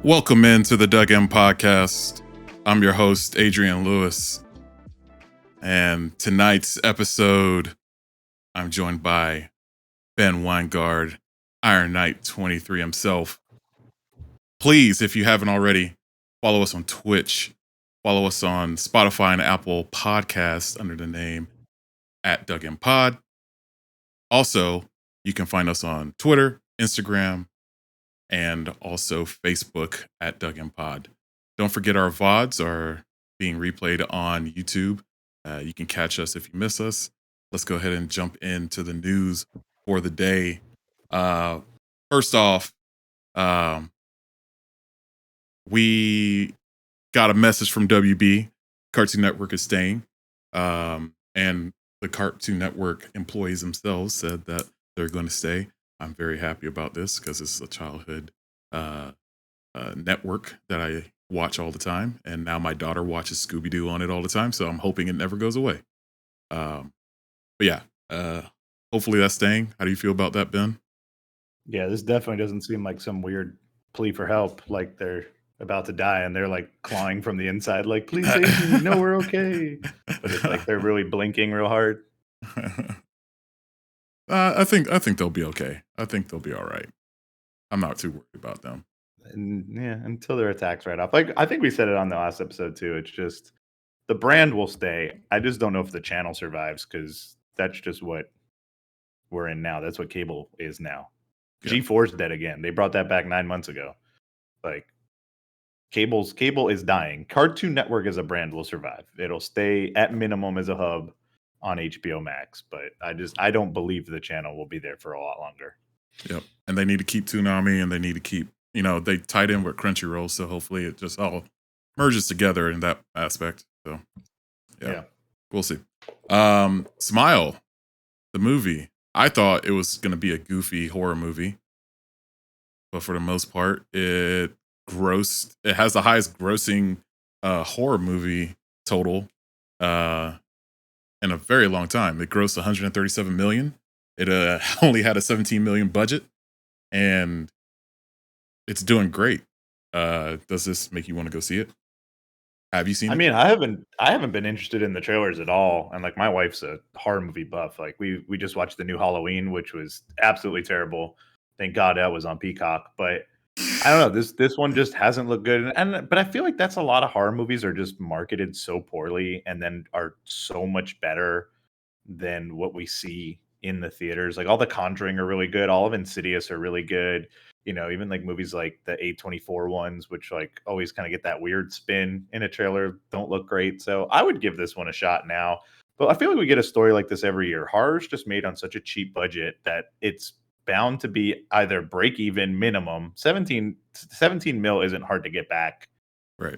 Welcome into the Doug M Podcast. I'm your host, Adrian Lewis. And tonight's episode, I'm joined by Ben Weingard, Iron Knight 23 himself. Please, if you haven't already, follow us on Twitch. Follow us on Spotify and Apple Podcasts under the name @DougMPod. Also, you can find us on Twitter, Instagram, and also Facebook @DougMPod. Don't forget our VODs are being replayed on YouTube. You can catch us if you miss us. Let's go ahead and jump into the news for the day. First off, we got a message from WB. Cartoon Network is staying. And the Cartoon Network employees themselves said that they're going to stay. I'm very happy about this because it's a childhood network that I watch all the time. And now my daughter watches Scooby-Doo on it all the time. So I'm hoping it never goes away. But yeah, hopefully that's staying. How do you feel about that, Ben? Yeah, this definitely doesn't seem like some weird plea for help, like they're about to die and they're like clawing from the inside, like, please save me. No, we're okay. But it's like they're really blinking real hard. I think they'll be okay. I think they'll be all right. I'm not too worried about them. And yeah, until their attacks right off. Like I think we said it on the last episode too. It's just the brand will stay. I just don't know if the channel survives because that's just what we're in now. That's what cable is now. Yeah. G4's dead again. They brought that back 9 months ago. Like cable is dying. Cartoon Network as a brand will survive. It'll stay at minimum as a hub on HBO Max, but I don't believe the channel will be there for a lot longer. Yep. And they need to keep Toonami and they need to keep, they tied in with Crunchyroll, so hopefully it just all merges together in that aspect. So yeah. We'll see. Smile, the movie. I thought it was going to be a goofy horror movie, but for the most part, it has the highest grossing horror movie total in a very long time. It grossed 137 million. It only had a 17 million budget, and it's doing great. Does this make you want to go see it? Have you seen it? I mean, I haven't been interested in the trailers at all. And like my wife's a horror movie buff. Like we just watched the new Halloween, which was absolutely terrible. Thank God that was on Peacock. But I don't know. This one just hasn't looked good. But I feel like that's a lot of horror movies are just marketed so poorly and then are so much better than what we see in the theaters. Like all the Conjuring are really good. All of Insidious are really good. Even like movies like the A24 ones, which like always kind of get that weird spin in a trailer, don't look great. So I would give this one a shot now. But I feel like we get a story like this every year. Horror's just made on such a cheap budget that it's bound to be either break even minimum. 17 mil isn't hard to get back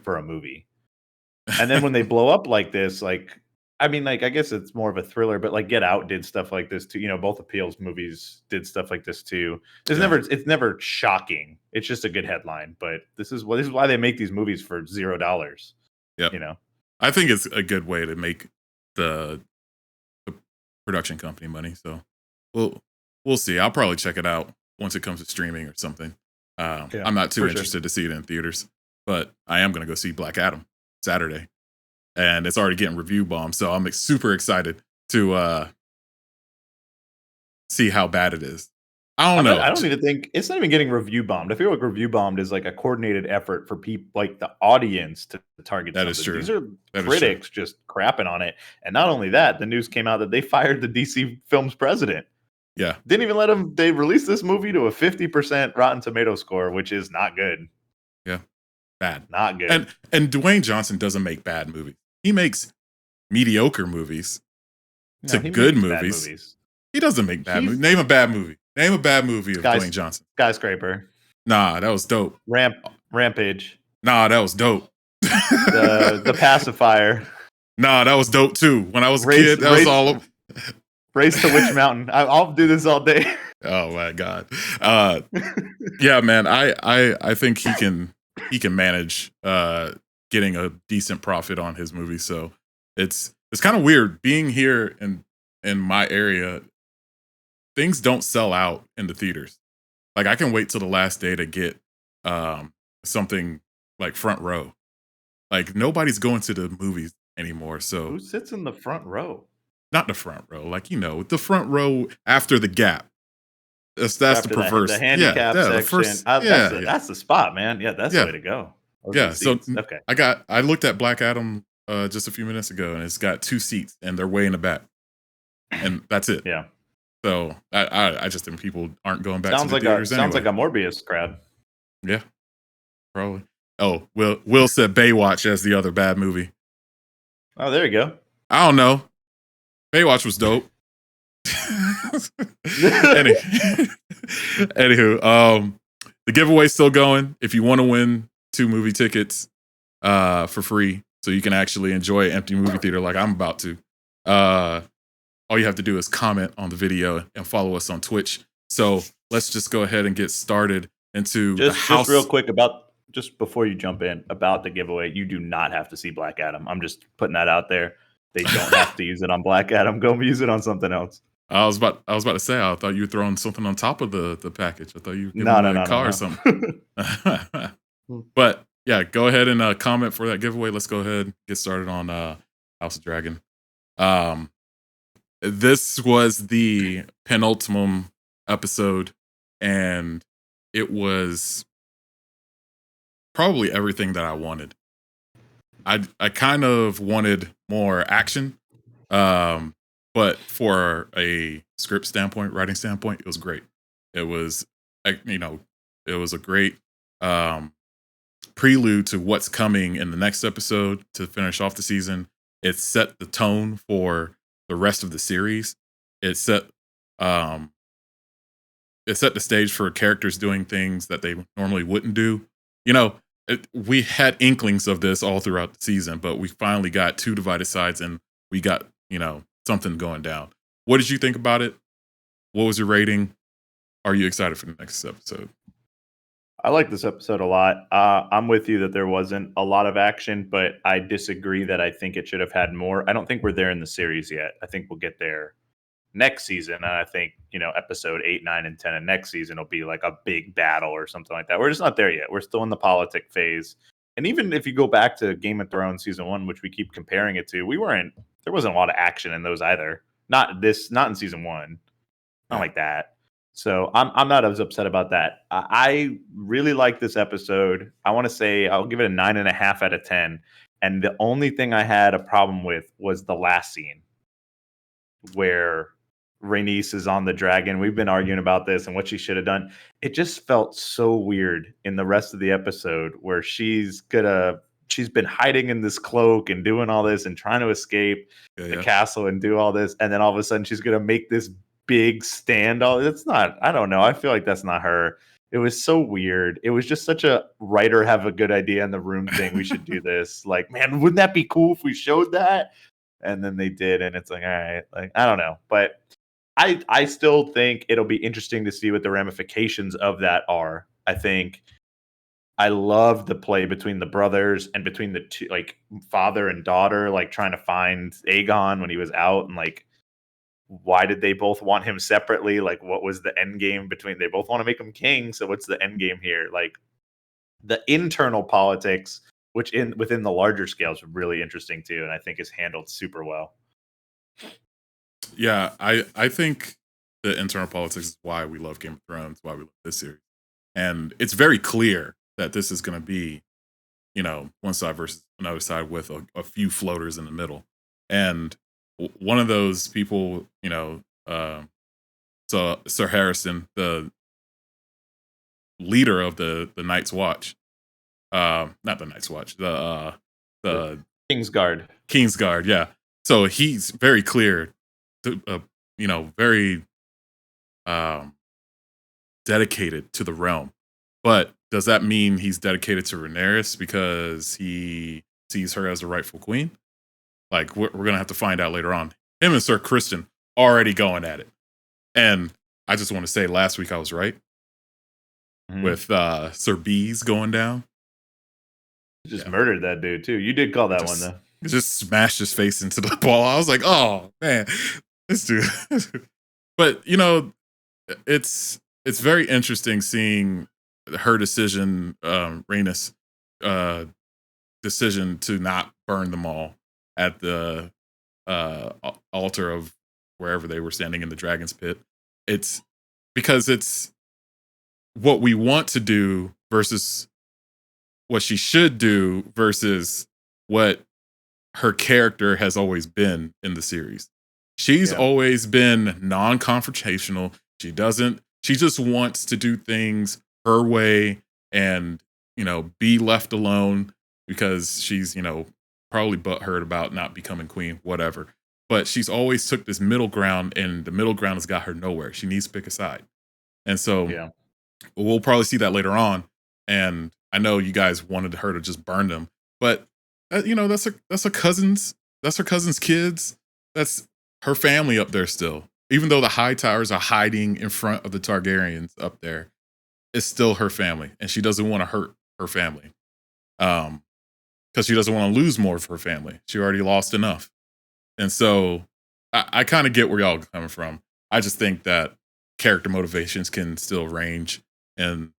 for a movie. And then when they blow up like this, like, I mean, like, I guess it's more of a thriller, but like Get Out did stuff like this too. Both Appeals movies did stuff like this too. It's never shocking. It's just a good headline. But this is why they make these movies for $0. Yeah. I think it's a good way to make the production company money. So we'll see. I'll probably check it out once it comes to streaming or something. I'm not too interested to see it in theaters, but I am going to go see Black Adam Saturday. And it's already getting review bombed, so I'm super excited to see how bad it is. I don't know. I don't even think it's not even getting review bombed. I feel like review bombed is like a coordinated effort for people, like the audience, to target. That is true. These are critics just crapping on it, and not only that, the news came out that they fired the DC Films president. Yeah, didn't even let them. They released this movie to a 50% Rotten Tomato score, which is not good. Yeah, bad, not good. And Dwayne Johnson doesn't make bad movies. He makes mediocre movies to good movies. He doesn't make bad movies. Name a bad movie. Name a bad movie of Dwayne Johnson. Skyscraper. Nah, that was dope. Rampage. Nah, that was dope. the Pacifier. Nah, that was dope too. When I was a kid, that was all. Race to Witch Mountain. I'll do this all day. Oh my God. Yeah, man. I think he can manage getting a decent profit on his movie. So it's kind of weird being here in my area. Things don't sell out in the theaters. Like I can wait till the last day to get something like front row. Like nobody's going to the movies anymore. So Who sits in the front row? not the front row, like the front row after the gap. That's the After the perverse. Yeah, handicap yeah, the section. first. Yeah, yeah, That's the spot, man. Yeah, that's the yeah, way to go. Those are the yeah. So seats. Okay. I looked at Black Adam just a few minutes ago, and it's got 2 seats, and they're way in the back, and that's it. Yeah. So I just think people aren't going back to the theaters Sounds like anyway. a Morbius crowd. Yeah, probably. Oh, Will said Baywatch as the other bad movie. Oh, there you go. I don't know. Baywatch was dope. Anywho, the giveaway's still going. If you want to win 2 movie tickets for free, so you can actually enjoy an empty movie theater like I'm about to, all you have to do is comment on the video and follow us on Twitch. So let's just go ahead and get started into the house. Just real quick just before you jump in about the giveaway, you do not have to see Black Adam. I'm just putting that out there. They don't have to use it on Black Adam. Go use it on something else. I was about to say, I thought you were throwing something on top of the package. I thought you were giving No, a car or something. But yeah, go ahead and comment for that giveaway. Let's go ahead and get started on House of Dragon. This was the penultimate episode, and it was probably everything that I wanted. I kind of wanted more action, but for a script standpoint, writing standpoint, it was great. It was, it was a great prelude to what's coming in the next episode to finish off the season. It set the tone for the rest of the series. It set the stage for characters doing things that they normally wouldn't do. We had inklings of this all throughout the season, but we finally got 2 divided sides, and we got something going down. What did you think about it? What was your rating? Are you excited for the next episode? I like this episode a lot. I'm with you that there wasn't a lot of action, but I disagree that I think it should have had more. I don't think we're there in the series yet. I think we'll get there next season. And I think, episode 8, 9, and 10 of next season will be like a big battle or something like that. We're just not there yet. We're still in the politic phase. And even if you go back to Game of Thrones season 1, which we keep comparing it to, there wasn't a lot of action in those either. Not in season 1. Not like that. So I'm not as upset about that. I really like this episode. I want to say I'll give it a 9.5 out of 10. And the only thing I had a problem with was the last scene where Rhaenys is on the dragon. We've been arguing about this and what she should have done. It just felt so weird in the rest of the episode where she's been hiding in this cloak and doing all this and trying to escape the castle and do all this. And then all of a sudden she's going to make this big stand. It's not, I don't know. I feel like that's not her. It was so weird. It was just such a writer have a good idea in the room thing. We should do this. Like, man, wouldn't that be cool if we showed that? And then they did. And it's like, all right, like, I don't know. But I still think it'll be interesting to see what the ramifications of that are. I think I love the play between the brothers and between the two, like father and daughter, like trying to find Aegon when he was out, and like, why did they both want him separately? Like, what was the end game between? They both want to make him king, so what's the end game here? Like, the internal politics, which within the larger scale is really interesting too, and I think is handled super well. Yeah, I think the internal politics is why we love Game of Thrones, why we love this series. And it's very clear that this is going to be, one side versus another side with a few floaters in the middle. And one of those people, so Sir Harrison, the leader of the Night's Watch, not the Night's Watch, the Kingsguard, yeah. So he's very clear, very dedicated to the realm. But does that mean he's dedicated to Rhaenyra because he sees her as the rightful queen? Like, we're going to have to find out later on. Him and Sir Kristen already going at it. And I just want to say last week I was right with Sir Bees going down. Just murdered that dude, too. You did call that one, though. Just smashed his face into the ball. I was like, oh, man, this dude. But, it's very interesting seeing her decision, Rhaenys, uh, decision to not burn them all at the altar of wherever they were standing in the dragon's pit. It's because it's what we want to do versus what she should do versus what her character has always been in the series. She's Yeah. always been non-confrontational. She just wants to do things her way and, be left alone because she's, probably butthurt about not becoming queen, whatever. But she's always took this middle ground, and the middle ground has got her nowhere. She needs to pick a side. And so Yeah. we'll probably see that later on. And I know you guys wanted her to just burn them, but that's her cousin's kids. That's her family up there still. Even though the High Towers are hiding in front of the Targaryens up there, it's still her family, and she doesn't want to hurt her family. Because she doesn't want to lose more of her family. She already lost enough. And so I kind of get where y'all are coming from. I just think that character motivations can still range and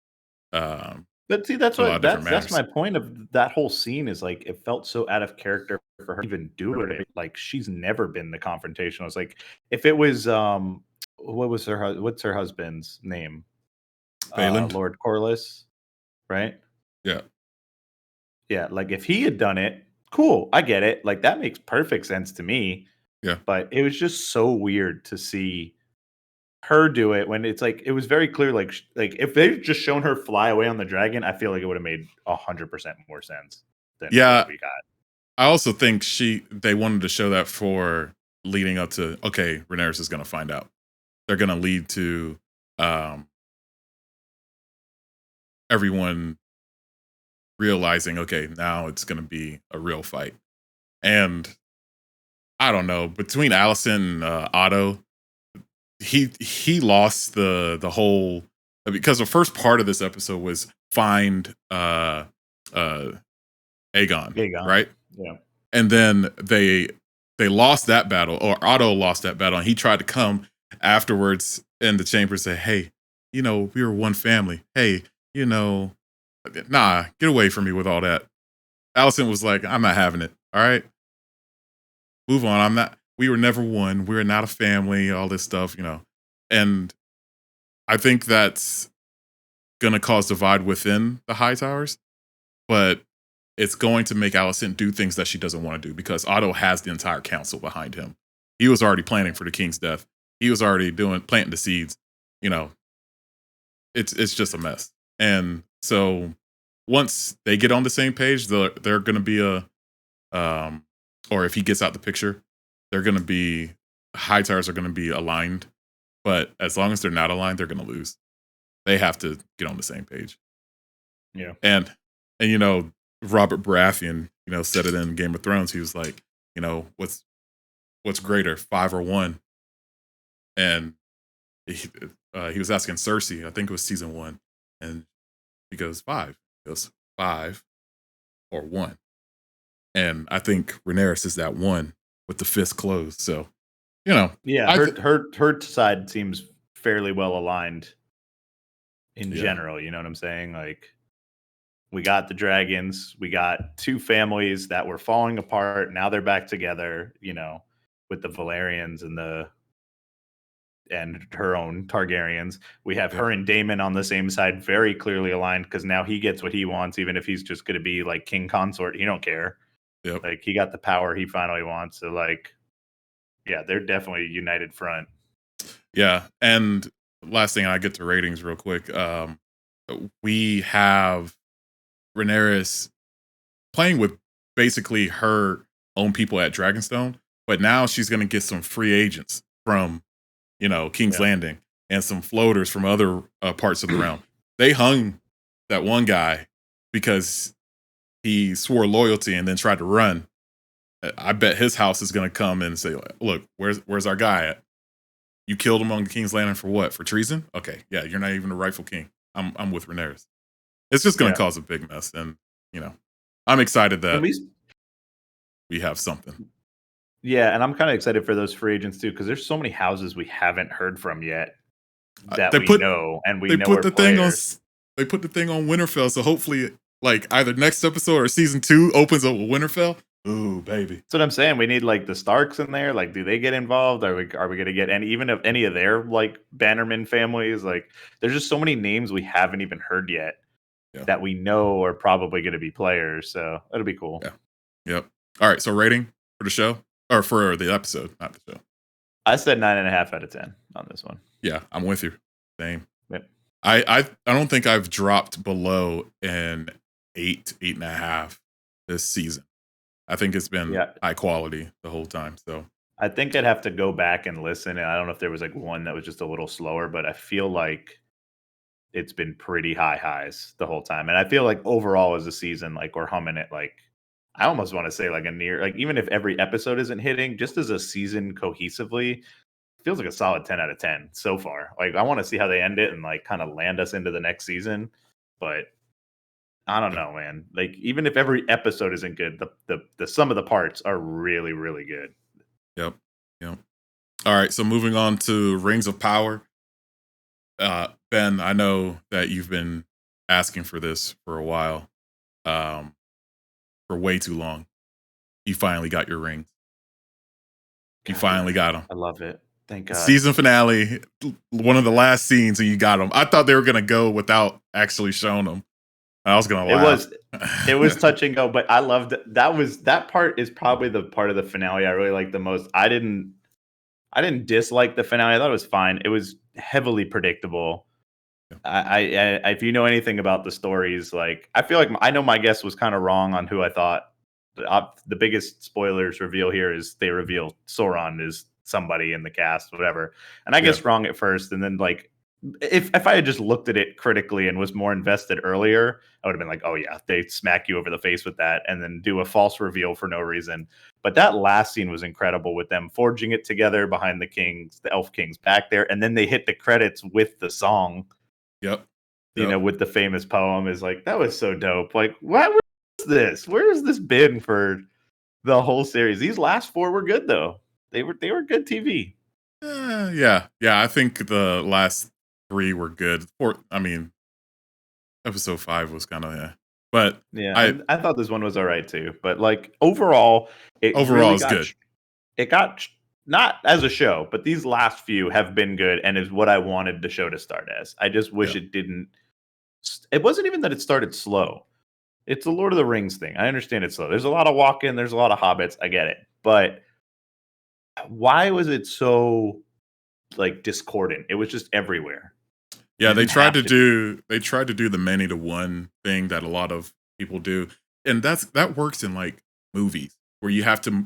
But see, a lot of different that's matters. my point of that whole scene is like it felt so out of character for her to even do it. Like she's never been the confrontational. It's like if it was what's her husband's name? Phelan? Lord Corliss, right? Yeah. Yeah, like if he had done it, cool, I get it. Like that makes perfect sense to me. Yeah. But it was just so weird to see her do it when it's like it was very clear like if they'd just shown her fly away on the dragon, I feel like it would have made 100% more sense than what Yeah. we got. I also think they wanted to show that for leading up to, okay, Rhaenyra is gonna find out. They're gonna lead to everyone realizing, okay, now it's gonna be a real fight. And I don't know, between Allison and Otto, he lost the whole, because the first part of this episode was find Aegon, Aegon. right? Yeah. And then they lost that battle, or Otto lost that battle, and he tried to come afterwards in the chamber and say, hey, we were one family. Hey, nah, get away from me with all that. Allison was like, I'm not having it. All right, move on. We were never one. We were not a family, all this stuff, And I think that's going to cause divide within the High Towers, but it's going to make Allison do things that she doesn't want to do because Otto has the entire council behind him. He was already planning for the king's death. He was already planting the seeds. It's just a mess. And so once they get on the same page, they're going to be or if he gets out the picture, they're going to be, High Towers are going to be aligned. But as long as they're not aligned, they're going to lose. They have to get on the same page. Yeah. And Robert Baratheon, said it in Game of Thrones. He was like, what's greater, 5 or 1? And he was asking Cersei, I think it was season 1, and he goes 5. He goes 5 or 1. And I think Rhaenyra is that 1 with the fist closed. So, Yeah, her side seems fairly well aligned in general. You know what I'm saying? Like, we got the dragons, we got 2 families that were falling apart. Now they're back together. With the Valerians and her own Targaryens. We have her and Daemon on the same side, very clearly aligned because now he gets what he wants, even if he's just going to be like king consort. He don't care. Yep. Like he got the power he finally wants. So like, yeah, they're definitely a united front. Yeah, and last thing, I get to ratings real quick. We have Rhaenyra playing with basically her own people at Dragonstone, but now she's going to get some free agents from, King's Landing and some floaters from other parts of the realm. They hung that one guy because he swore loyalty and then tried to run. I bet his house is going to come and say, look, where's our guy at? You killed him on the King's Landing for what? For treason? Okay, yeah, you're not even the rightful king. I'm with Rhaenyra. It's just going to cause a big mess, and I'm excited that we have something. Yeah, and I'm kind of excited for those free agents too, because there's so many houses we haven't heard from yet that we know, and we know put are the players. They put the thing on Winterfell, so hopefully, like either next episode or season 2 opens up with Winterfell. Ooh, baby. That's what I'm saying. We need like the Starks in there. Like, do they get involved? Are we gonna get any even if any of their like Bannerman families? Like, there's just so many names we haven't even heard yet Yeah. that we know are probably gonna be players. So it'll be cool. Yeah. Yep. All right. So rating for the show or for the episode, not the show. I said 9.5 out of 10 on this one. Yeah, I'm with you. Same. Yep. I don't think I've dropped below an 8.5 this season. I think it's been high quality the whole time. So I think I'd have to go back and listen. And I don't know if there was like one that was just a little slower, but I feel like it's been pretty high highs the whole time. And I feel like overall as a season, like we're humming it like I almost want to say like a near like even if every episode isn't hitting, just as a season cohesively, feels like a solid 10 out of 10 so far. Like I want to see how they end it and like kind of land us into the next season. But I don't know, man. Like even if every episode isn't good, the sum of the parts are really, really good. Yep. Yep. All right. So moving on to Rings of Power. Ben, I know that you've been asking for this for a while. For way too long. You finally got your rings. You finally got them. I love it. Thank God. Season finale, one of the last scenes, and you got them. I thought they were gonna go without actually showing them. I was gonna laugh. It was touch and go, but I loved it. That part is probably the part of the finale I really liked the most. I didn't dislike the finale. I thought it was fine. It was heavily predictable. I if you know anything about the stories, like I feel like I know my guess was kind of wrong on who I thought. The biggest spoilers reveal here is they reveal Sauron is somebody in the cast, whatever. And I guess wrong at first, and then like if I had just looked at it critically and was more invested earlier, I would have been like, oh yeah, they smack you over the face with that, and then do a false reveal for no reason. But that last scene was incredible with them forging it together behind the elf kings back there, and then they hit the credits with the song. Yep. You know, with the famous poem is like, that was so dope. Like, what was this? Where has this been for the whole series? These last 4 were good though. They were good TV. Yeah. I think the last 3 were good. Episode 5 was kind of but yeah, I thought this one was all right too. But like overall, it's good. It got not as a show, but these last few have been good and is what I wanted the show to start as. I just wish it didn't. It wasn't even that it started slow. It's the Lord of the Rings thing. I understand it's slow. There's a lot of walking. There's a lot of hobbits. I get it. But why was it so like discordant? It was just everywhere. Yeah, they tried to do the many to one thing that a lot of people do. And that works in like movies where you have to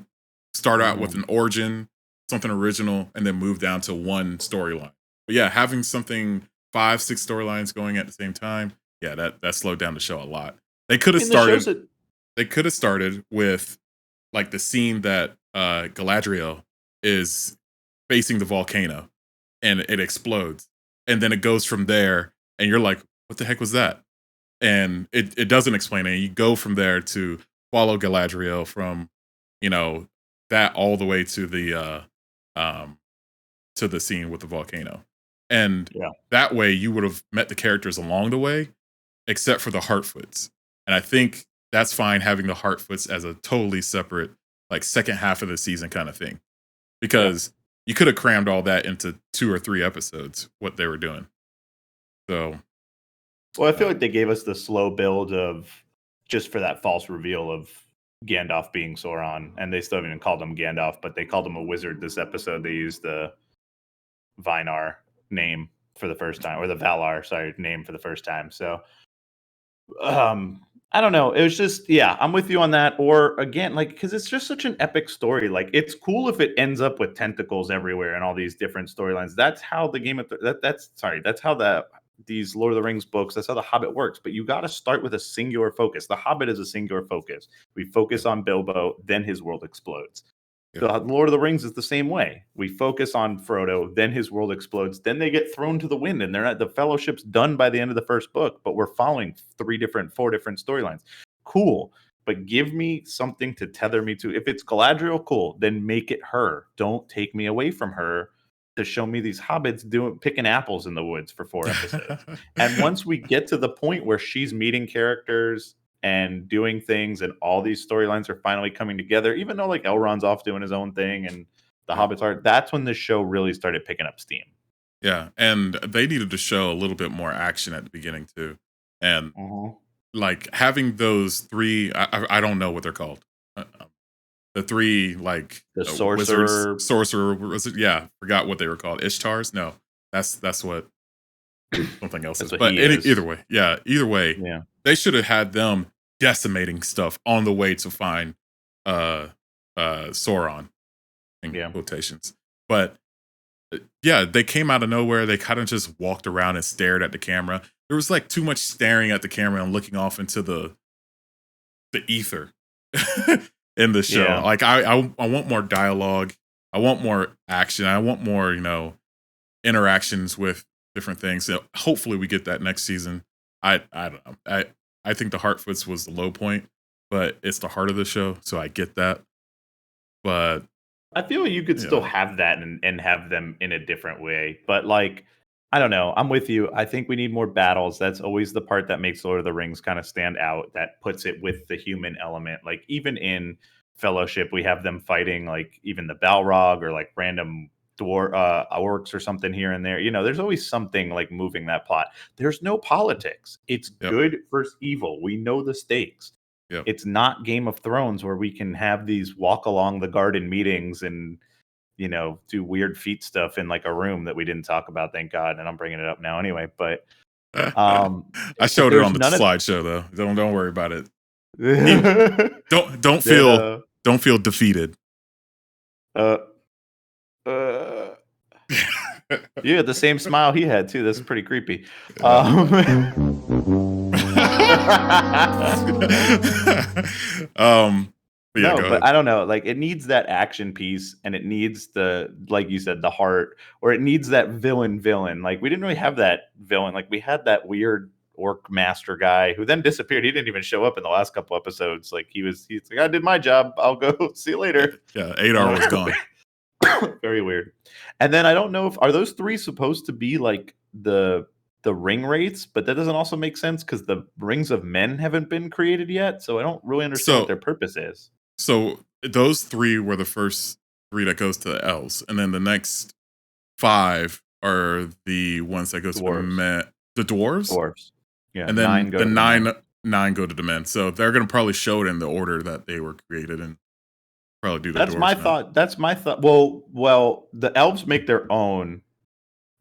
start out with an origin, something original, and then move down to one storyline. But yeah, having something 5-6 storylines going at the same time, yeah, that slowed down the show a lot. They could have started with like the scene that Galadriel is facing the volcano and it explodes. And then it goes from there, and you're like, what the heck was that? And it doesn't explain it. You go from there to follow Galadriel from, that all the way to the scene with the volcano. And that way you would have met the characters along the way, except for the Hartfoots. And I think that's fine having the Hartfoots as a totally separate, like second half of the season kind of thing. Because you could have crammed all that into 2 or 3 episodes, what they were doing. So, well, I feel like they gave us the slow build of just for that false reveal of Gandalf being Sauron, and they still haven't even called him Gandalf, but they called him a wizard this episode. They used the Vinar name for the first time, or the Valar, name for the first time. So, I don't know. It was just, I'm with you on that. Or again, like, because it's just such an epic story. Like, it's cool if it ends up with tentacles everywhere and all these different storylines. That's how the that's how these Lord of the Rings books, that's how the Hobbit works. But you got to start with a singular focus. The Hobbit is a singular focus. We focus on Bilbo, then his world explodes. The Lord of the Rings is the same way. We focus on Frodo, then his world explodes, then they get thrown to the wind, and the fellowship's done by the end of the first book, but we're following 4 different storylines. Cool, but give me something to tether me to. If it's Galadriel, cool, then make it her. Don't take me away from her to show me these hobbits picking apples in the woods for 4 episodes. And once we get to the point where she's meeting characters and doing things and all these storylines are finally coming together, even though like Elrond's off doing his own thing and the Yeah. hobbits are, that's when the show really started picking up steam. Yeah, and they needed to show a little bit more action at the beginning too, and like having those three. I don't know what they're called. The three like The wizards, sorcerer. sorcerer. Was it? Yeah, forgot what they were called. Ishtars? No, that's what something else That's is. what But he is. either way, yeah, either way, Yeah. they should have had them decimating stuff on the way to find Sauron in quotations. But yeah, they came out of nowhere. They kind of just walked around and stared at the camera. There was like too much staring at the camera and looking off into the ether in the show. Yeah. Like I want more dialogue. I want more action. I want more, interactions with different things. So hopefully we get that next season. I don't know. I think the Hartfoots was the low point, but it's the heart of the show, so I get that. But I feel you could still have that and have them in a different way. But like, I don't know. I'm with you. I think we need more battles. That's always the part that makes Lord of the Rings kind of stand out. That puts it with the human element. Like even in Fellowship, we have them fighting like even the Balrog or like random orcs or something here and there. There's always something like moving that plot. There's no politics. It's good versus evil. We know the stakes. Yep. It's not Game of Thrones where we can have these walk along the garden meetings and, do weird feet stuff in like a room that we didn't talk about, thank God. And I'm bringing it up now anyway. But I showed it on the slideshow though. Don't worry about it. Don't feel defeated. You had the same smile he had too. That's pretty creepy. Yeah, no, but I don't know. Like it needs that action piece, and it needs like you said, the heart, or it needs that villain. Like we didn't really have that villain. Like we had that weird orc master guy who then disappeared. He didn't even show up in the last couple episodes. Like he's like, I did my job. I'll go see you later. Yeah, Adar was gone. Very weird. And then I don't know are those three supposed to be like the ring wraiths, but that doesn't also make sense because the rings of men haven't been created yet. So I don't really understand what their purpose is. So those three were the first three that goes to the elves, and then the next 5 are the ones that goes to the men. The dwarves? Dwarves. Yeah. And then the nine go to the men. So they're gonna probably show it in the order that they were created and probably do the That's dwarves my now. thought. That's my thought. Well, the elves make their own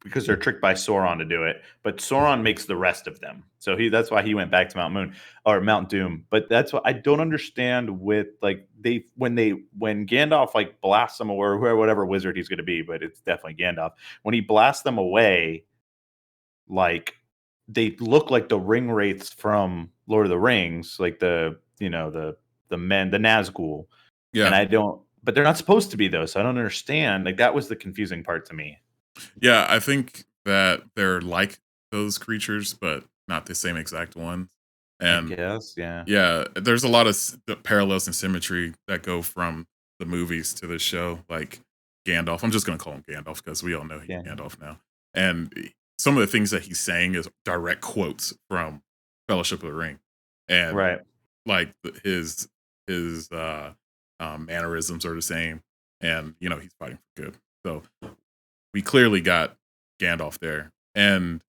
because they're tricked by Sauron to do it, but Sauron makes the rest of them. So that's why he went back to Mount Doom. But that's what I don't understand with like when Gandalf like blasts them away, or whatever wizard he's going to be, but it's definitely Gandalf. When he blasts them away, like they look like the ring wraiths from Lord of the Rings, like the men, the Nazgul. Yeah. And but they're not supposed to be though. So I don't understand. Like that was the confusing part to me. Yeah, I think that they're like those creatures, but not the same exact ones. And I guess, yeah. Yeah, there's a lot of parallels and symmetry that go from the movies to the show, like Gandalf. I'm just going to call him Gandalf because we all know he's Gandalf now. And some of the things that he's saying is direct quotes from Fellowship of the Ring. And like his mannerisms are the same. And, he's fighting for good. So we clearly got Gandalf there. And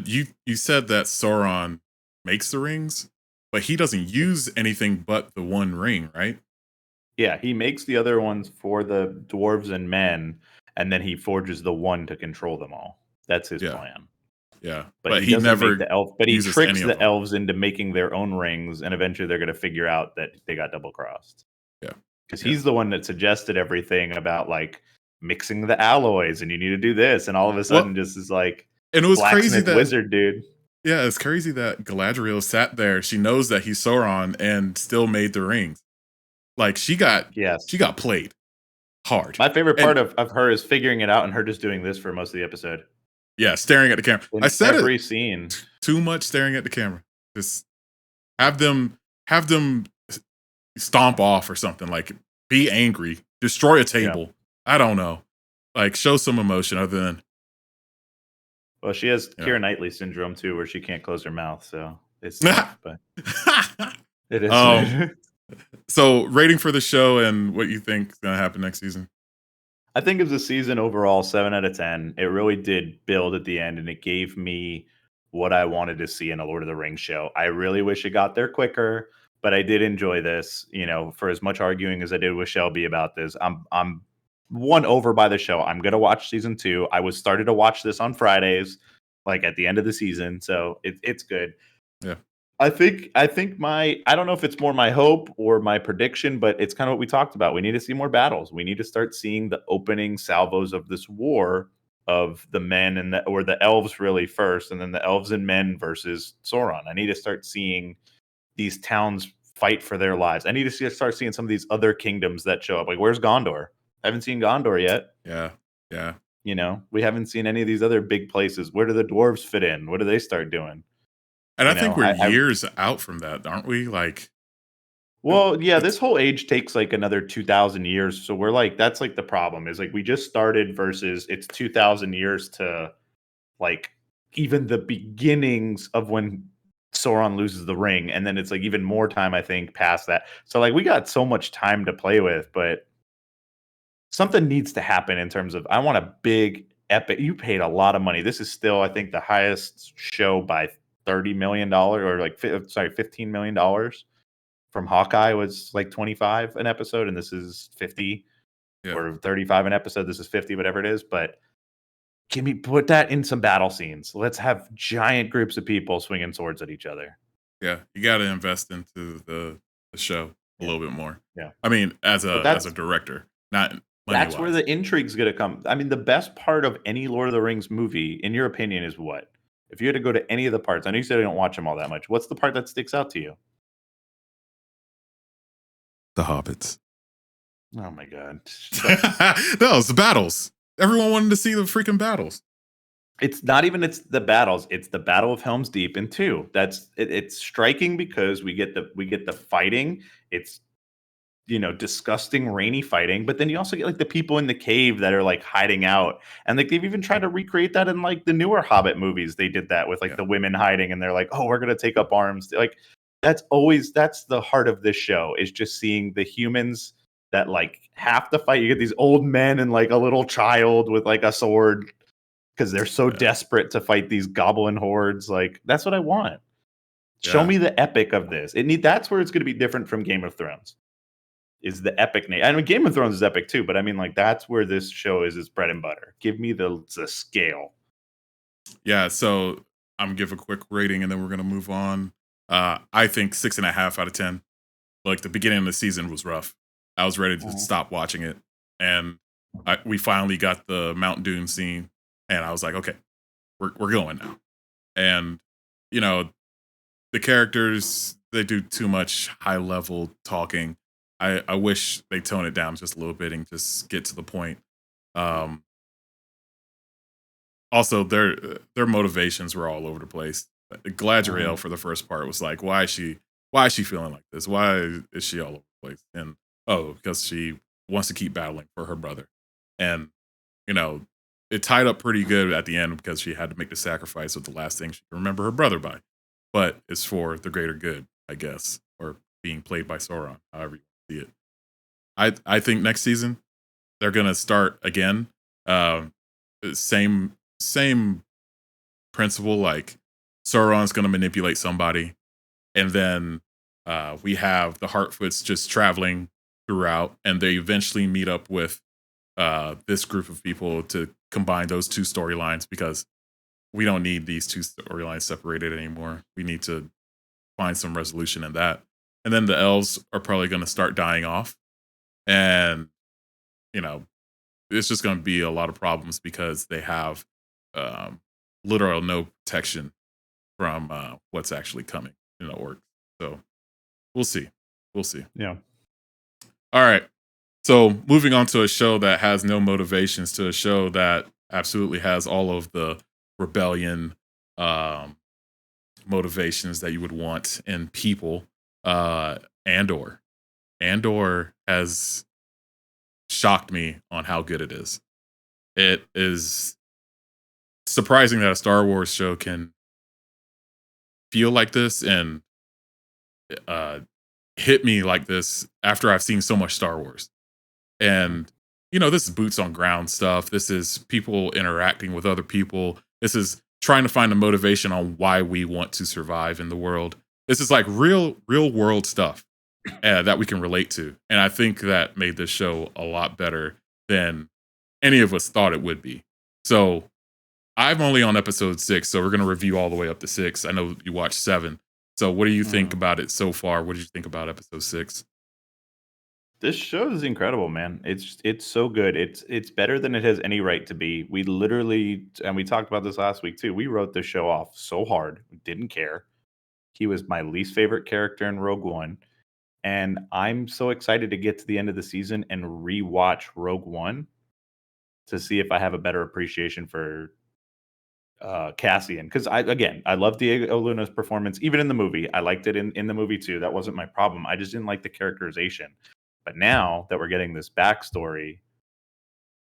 you said that Sauron makes the rings, but he doesn't use anything but the one ring, right? Yeah, he makes the other ones for the dwarves and men, and then he forges the one to control them all. That's his plan. Yeah, but he never make the elf. But he tricks the elves into making their own rings, and eventually they're going to figure out that they got double crossed. Yeah, because he's the one that suggested everything about like mixing the alloys, and you need to do this, and all of a sudden just is like, and it was crazy that wizard dude. Yeah, it's crazy that Galadriel sat there. She knows that he's Sauron and still made the rings. Like she got played hard. My favorite part of her is figuring it out and her just doing this for most of the episode. Yeah, staring at the camera. In I said every scene. Too much staring at the camera. Just have them stomp off or something. Like be angry, destroy a table. I don't know. Like, show some emotion other than, Well, she has you know. Keira Knightley syndrome too, where she can't close her mouth, so it's tough, but it is what um, it is. so rating for the show and what you think is gonna happen next season. I think it was a season overall 7 out of 10. It really did build at the end, and it gave me what I wanted to see in a Lord of the Rings show. I really wish it got there quicker, but I did enjoy this. You know, for as much arguing as I did with Shelby about this, I'm won over by the show. I'm gonna watch season 2. I was started to watch this on Fridays, like at the end of the season, so it's good. Yeah, I think I don't know if it's more my hope or my prediction, but it's kind of what we talked about. We need to see more battles. We need to start seeing the opening salvos of this war of the men and the elves really first, and then the elves and men versus Sauron. I need to start seeing these towns fight for their lives. I need to start seeing some of these other kingdoms that show up. Like, where's Gondor? I haven't seen Gondor yet. yeah, yeah. You know, we haven't seen any of these other big places. Where do the dwarves fit in? What do they start doing? And I You think know, we're I years out from that, aren't we? Like, Well, yeah, this it's whole age takes like another 2,000 years. So we're like, that's like the problem is like we just started versus it's 2,000 years to like even the beginnings of when Sauron loses the ring. And then it's like even more time, I think, past that. So like we got so much time to play with, but something needs to happen in terms of I want a big epic. You paid a lot of money. This is still, I think, the highest show by $30 million or like, sorry, $15 million from Hawkeye was like 25 an episode, and this is 50 yeah, or 35 an episode. This is 50, whatever it is. But can we put that in some battle scenes? Let's have giant groups of people swinging swords at each other. yeah. You got to invest into the show a Yeah, little bit more. yeah. I mean, But as a director, not money that's where wise. the intrigue's gonna come. I mean, the best part of any Lord of the Rings movie, in your opinion, is what? If you had to go to any of the parts, I know you said I don't watch them all that much. What's the part that sticks out to you? The Hobbits. Oh my god! No, it's the battles. Everyone wanted to see the freaking battles. It's not even it's the battles, it's the Battle of Helm's Deep in 2. It's striking because we get the fighting. It's, you know, disgusting rainy fighting, but then you also get like the people in the cave that are like hiding out. And like they've even tried to recreate that in like the newer Hobbit movies. They did that with like Yeah, the women hiding and they're like, "Oh, we're going to take up arms." Like that's the heart of this show is just seeing the humans that like have to fight. You get these old men and like a little child with like a sword because they're so yeah, desperate to fight these goblin hordes. Like that's what I want. Show yeah, me the epic of this. That's where it's going to be different from Game of Thrones. Is the epic name? I mean, Game of Thrones is epic too, but I mean, like that's where this show is its bread and butter. Give me the scale. yeah. So I'm gonna give a quick rating, and then we're gonna move on. I think 6.5 out of 10. Like the beginning of the season was rough. I was ready to Mhm. stop watching it, and we finally got the Mount Doom scene, and I was like, okay, we're going now. And you know, the characters, they do too much high level talking. I wish they tone it down just a little bit and just get to the point. Um, Also, their motivations were all over the place. Gladriel Mhm. for the first part was like, why is she feeling like this? Why is she all over the place? And oh, because she wants to keep battling for her brother. And you know, it tied up pretty good at the end because she had to make the sacrifice of the last thing she can remember her brother by. But it's for the greater good, I guess, or being played by Sauron, however you see it. I think next season they're gonna start again. Um, same principle. Like Sauron's gonna manipulate somebody, and then we have the Hartfoots just traveling throughout, and they eventually meet up with this group of people to combine those two storylines because we don't need these two storylines separated anymore. We need to find some resolution in that. And then the elves are probably going to start dying off. And, you know, it's just going to be a lot of problems because they have um, literal no protection from what's actually coming in the orc. So we'll see. We'll see. Yeah. All right. So moving on to a show that has no motivations to a show that absolutely has all of the rebellion um, motivations that you would want in people. Andor. Andor has shocked me on how good it is. It is surprising that a Star Wars show can feel like this and uh, hit me like this after I've seen so much Star Wars. And, this is boots on ground stuff. This is people interacting with other people. This is trying to find a motivation on why we want to survive in the world. This is like real world stuff that we can relate to. And I think that made this show a lot better than any of us thought it would be. So I'm only on episode 6, so we're going to review all the way up to 6. I know you watched 7. So what do you think about it so far? What did you think about episode 6? This show is incredible, man. It's so good. It's better than it has any right to be. We literally, and we talked about this last week too. We wrote this show off so hard. We didn't care. He was my least favorite character in Rogue One, and I'm so excited to get to the end of the season and rewatch Rogue One to see if I have a better appreciation for Cassian. Because I love Diego Luna's performance, even in the movie. I liked it in the movie too. That wasn't my problem. I just didn't like the characterization. But now that we're getting this backstory,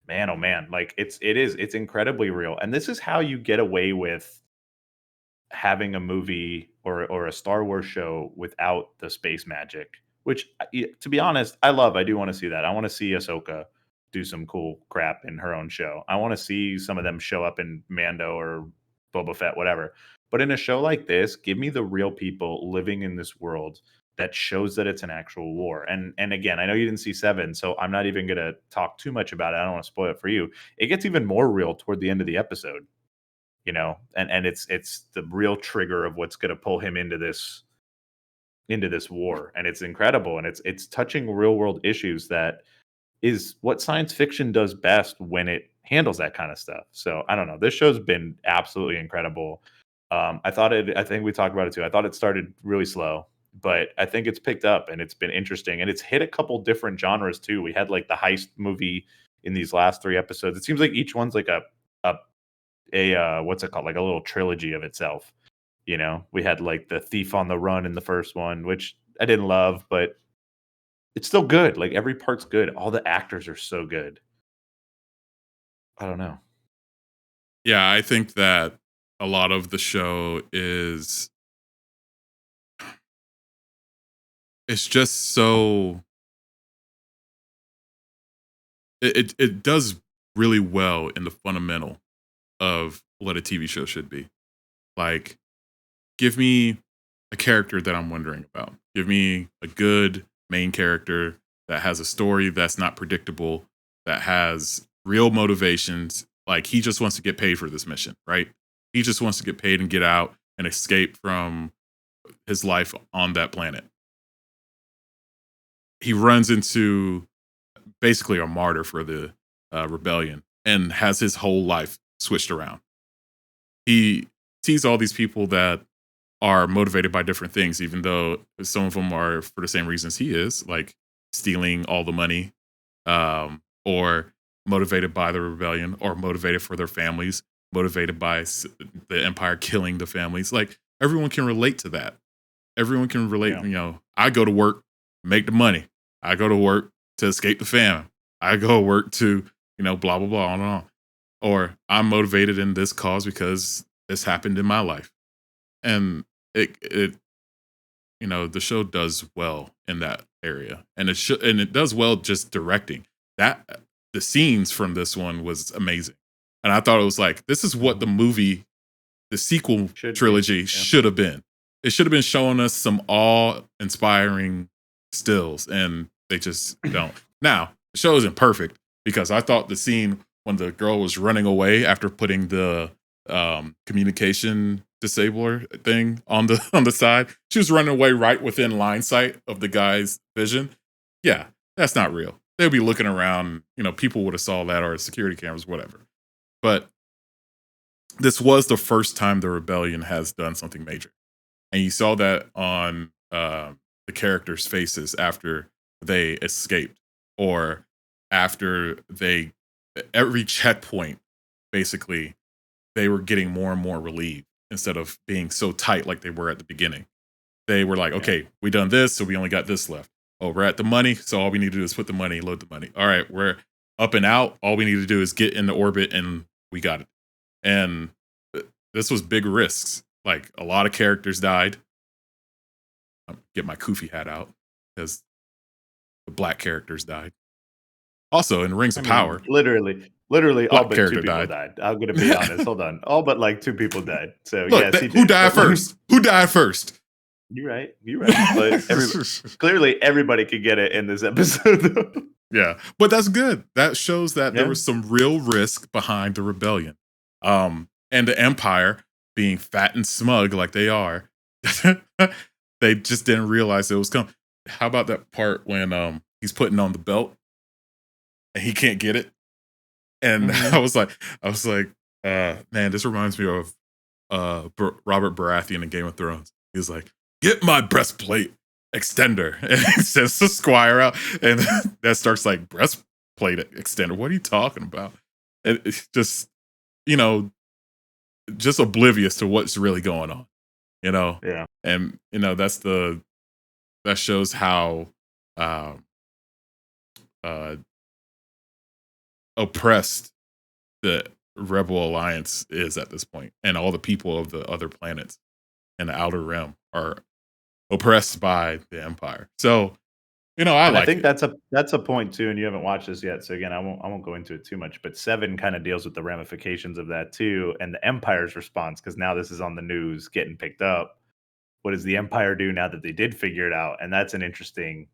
man, oh man, like it's incredibly real. And this is how you get away with having a movie or a Star Wars show without the space magic, which to be honest, I love. I do want to see that. I want to see Ahsoka do some cool crap in her own show. I want to see some of them show up in Mando or Boba Fett, whatever. But in a show like this, give me the real people living in this world that shows that it's an actual war. And again, I know you didn't see 7, so I'm not even going to talk too much about it. I don't want to spoil it for you. It gets even more real toward the end of the episode, and it's the real trigger of what's going to pull him into this war. And it's incredible, and it's touching real world issues that is what science fiction does best when it handles that kind of stuff. So I don't know, this show's been absolutely incredible. I think we talked about it too. I thought it started really slow, but I think it's picked up and it's been interesting, and it's hit a couple different genres too. We had like the heist movie in these last 3 episodes. It seems like each one's like a what's it called? Like a little trilogy of itself. We had like the Thief on the Run in the first one, which I didn't love, but it's still good. Like every part's good. All the actors are so good. I don't know. Yeah, I think that a lot of the show is it's just so it does really well in the fundamental of what a TV show should be. Like, give me a character that I'm wondering about. Give me a good main character that has a story that's not predictable, that has real motivations. Like, he just wants to get paid for this mission, right? He just wants to get paid and get out and escape from his life on that planet. He runs into basically a martyr for the rebellion and has his whole life switched around. He sees all these people that are motivated by different things, even though some of them are for the same reasons he is, like stealing all the money, or motivated by the rebellion, or motivated for their families, motivated by the Empire killing the families. Like, everyone can relate to that. Everyone can relate. Yeah. I go to work, make the money. I go to work to escape the famine. I go to work to, blah, blah, blah, on and on. Or I'm motivated in this cause because this happened in my life. And it the show does well in that area. And it does well just directing. That the scenes from this one was amazing. And I thought it was like, this is what the sequel trilogy should have been. It should have been showing us some awe-inspiring stills, and they just don't. Now, the show isn't perfect because I thought the scene when the girl was running away after putting the communication disabler thing on the side, she was running away right within line sight of the guy's vision. Yeah, that's not real. They'll be looking around, people would have saw that, or security cameras, whatever. But this was the first time the rebellion has done something major. And you saw that on the characters' faces after they escaped, or after every checkpoint, basically, they were getting more and more relieved instead of being so tight like they were at the beginning. They were like, okay, we done this, so we only got this left. Oh, we're at the money, so all we need to do is put the money, load the money. All right, we're up and out. All we need to do is get into orbit, and we got it. And this was big risks. Like a lot of characters died. Get my Kofi hat out because the black characters died. Also, in Rings of Power, literally all black but two character people died. I'm gonna be honest. Hold on, all but like two people died. So Look, yeah, CJ, who died first? Who died first? You're right. But clearly everybody could get it in this episode. Though. Yeah, but that's good. That shows that there was some real risk behind the rebellion, and the Empire being fat and smug like they are. They just didn't realize it was coming. How about that part when he's putting on the belt and he can't get it? And I was like, man, this reminds me of Robert Baratheon in Game of Thrones. He was like, get my breastplate extender. And he sends the squire out, and that starts like, breastplate extender. What are you talking about? And it's just, just oblivious to what's really going on, Yeah. And that shows how oppressed the Rebel Alliance is at this point, and all the people of the other planets and the Outer Rim are oppressed by the Empire. So, I think that's a point too, and you haven't watched this yet. So again, I won't go into it too much. But 7 kind of deals with the ramifications of that too, and the Empire's response, because now this is on the news, getting picked up. What does the Empire do now that they did figure it out? And that's an interesting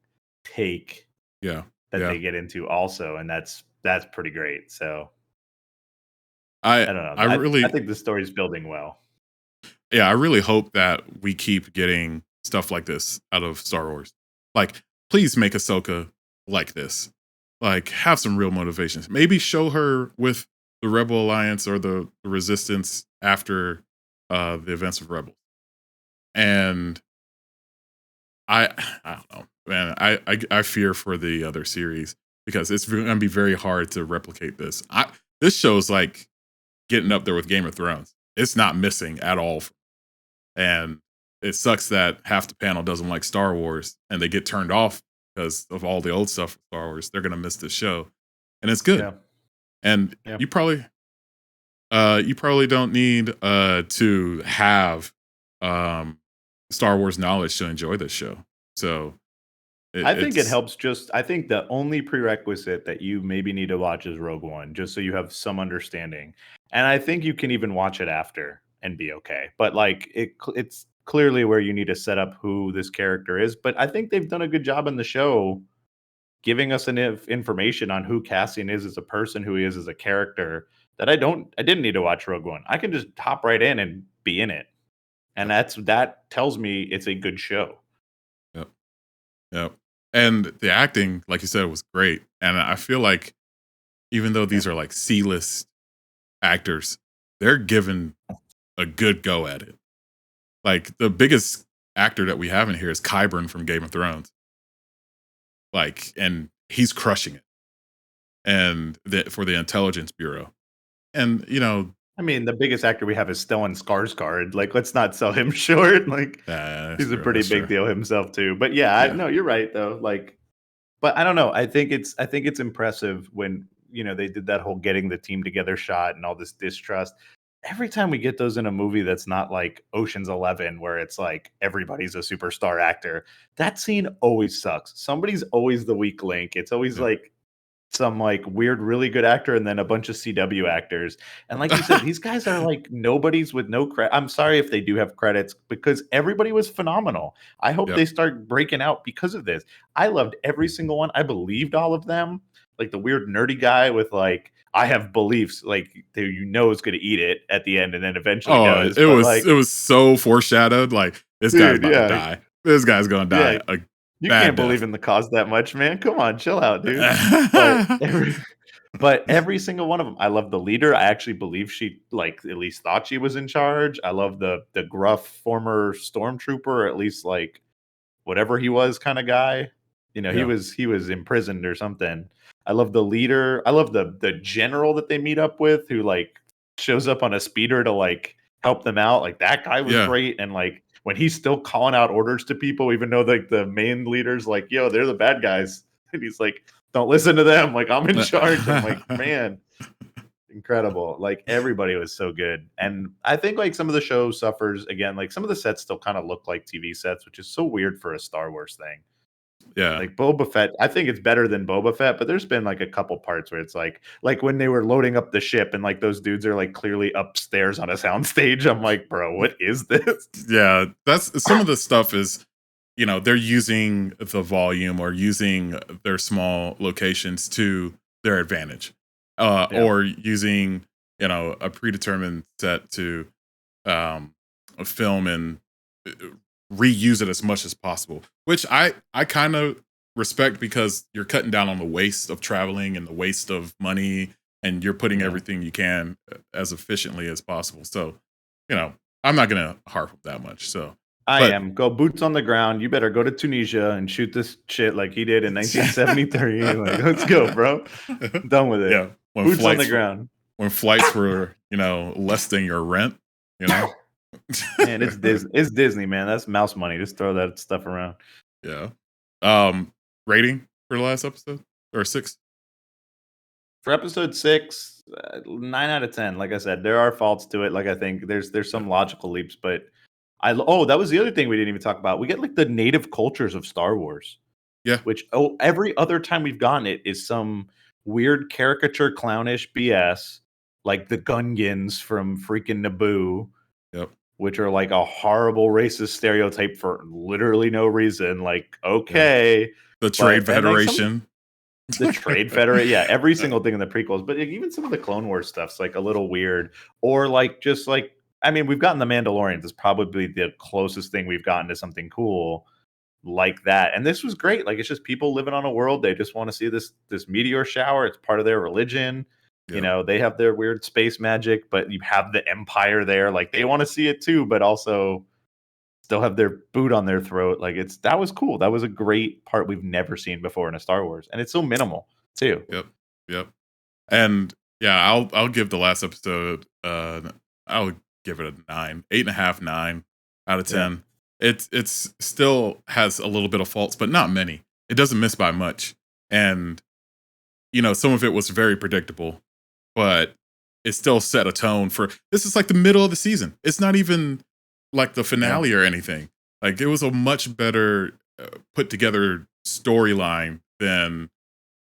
take. Yeah. They get into also, and that's pretty great. So I don't know. I think the story's building well. Yeah, I really hope that we keep getting stuff like this out of Star Wars. Like, please make Ahsoka like this. Like, have some real motivations. Maybe show her with the Rebel Alliance or the Resistance after the events of Rebels. And I don't know, man. I fear for the other series because it's going to be very hard to replicate this. This show's like getting up there with Game of Thrones. It's not missing at all. And it sucks that half the panel doesn't like Star Wars and they get turned off because of all the old stuff from Star Wars. They're going to miss this show. And it's good. Yeah. And you probably don't need to have Star Wars knowledge to enjoy this show. So I think it helps. I think the only prerequisite that you maybe need to watch is Rogue One, just so you have some understanding. And I think you can even watch it after and be okay. But like it's clearly where you need to set up who this character is. But I think they've done a good job in the show giving us enough information on who Cassian is as a person, who he is as a character, that I didn't need to watch Rogue One. I can just hop right in and be in it. And that tells me it's a good show. Yep. And the acting, like you said, was great. And I feel like even though these are like C-list actors, they're given a good go at it. Like the biggest actor that we have in here is Qyburn from Game of Thrones. Like, and he's crushing it. And for the Intelligence Bureau. And, I mean, the biggest actor we have is Stellan Skarsgård. Like, let's not sell him short. Like, he's a pretty big deal himself too. But no, you're right though. Like, but I don't know. I think it's impressive when they did that whole getting the team together shot and all this distrust. Every time we get those in a movie that's not like Ocean's 11, where it's like everybody's a superstar actor, that scene always sucks. Somebody's always the weak link. It's always like some like weird, really good actor, and then a bunch of CW actors. And like you said, these guys are like nobodies with no credit. I'm sorry if they do have credits because everybody was phenomenal. I hope they start breaking out because of this. I loved every single one. I believed all of them. Like the weird nerdy guy with like, I have beliefs, like is going to eat it at the end, and then eventually does. It was so foreshadowed. Like this guy's about to die. This guy's going to die. You can't believe in the cause that much, man. Come on, chill out, dude. But every single one of them, I love the leader. I actually believe she like at least thought she was in charge. I love the gruff former stormtrooper, or at least like whatever he was kind of guy. He was imprisoned or something. I love the leader. I love the general that they meet up with, who like shows up on a speeder to like help them out. Like that guy was great, and like when he's still calling out orders to people, even though like the main leader's like, yo, they're the bad guys. And he's like, Don't listen to them. Like, I'm in charge. I'm like, man, incredible. Like, everybody was so good. And I think like some of the show suffers again, like some of the sets still kind of look like TV sets, which is so weird for a Star Wars thing. Yeah. Like Boba Fett, I think it's better than Boba Fett, but there's been like a couple parts where it's like when they were loading up the ship and like those dudes are like clearly upstairs on a soundstage. I'm like, bro, what is this? Yeah. That's some of the stuff is, they're using the volume or using their small locations to their advantage, Yeah. or using, a predetermined set to film and uh, reuse it as much as possible, which I kind of respect because you're cutting down on the waste of traveling and the waste of money, and you're putting Yeah. everything you can as efficiently as possible. So, I'm not gonna harp that much. So, I but am. Go boots on the ground. You better go to Tunisia and shoot this shit like he did in 1973. Like, let's go, bro. Done with it. yeah, when Boots on the flights ground. when flights were less than your rent, you know, Man, it's Disney. It's Disney, man. That's mouse money. Just throw that stuff around. yeah. Rating for the last episode or 6? For episode 6, 9 out of 10. Like I said, there are faults to it. Like I think there's Yeah, some logical leaps, but oh, that was the other thing we didn't even talk about. We get like the native cultures of Star Wars, yeah, which every other time we've gotten it is some weird caricature clownish BS, like the Gungans from freaking Naboo, yep, which are like a horrible racist stereotype for literally no reason. Like, yeah. okay, The but Trade and like some Federation. the Trade Federation, yeah, every Uh, single thing in the prequels, but like, even some of the Clone Wars stuff's like a little weird, or like just like I mean, we've gotten the Mandalorians is probably the closest thing we've gotten to something cool like that, and this was great. Like it's just people living on a world they just want to see this meteor shower. It's part of their religion. yep, They have their weird space magic, but you have the Empire there. Like they want to see it too, but also still have their boot on their throat. Like that was cool. That was a great part we've never seen before in a Star Wars, and it's so minimal too. yep, yep. And yeah, I'll give the last episode. I'll give it a 9, 8.5, 9 out of Yeah, 10. It's still has a little bit of faults, but not many. It doesn't miss by much, and some of it was very predictable, but it still set a tone for this is like the middle of the season. It's not even like the yeah, finale or anything. Like it was a much better put together storyline than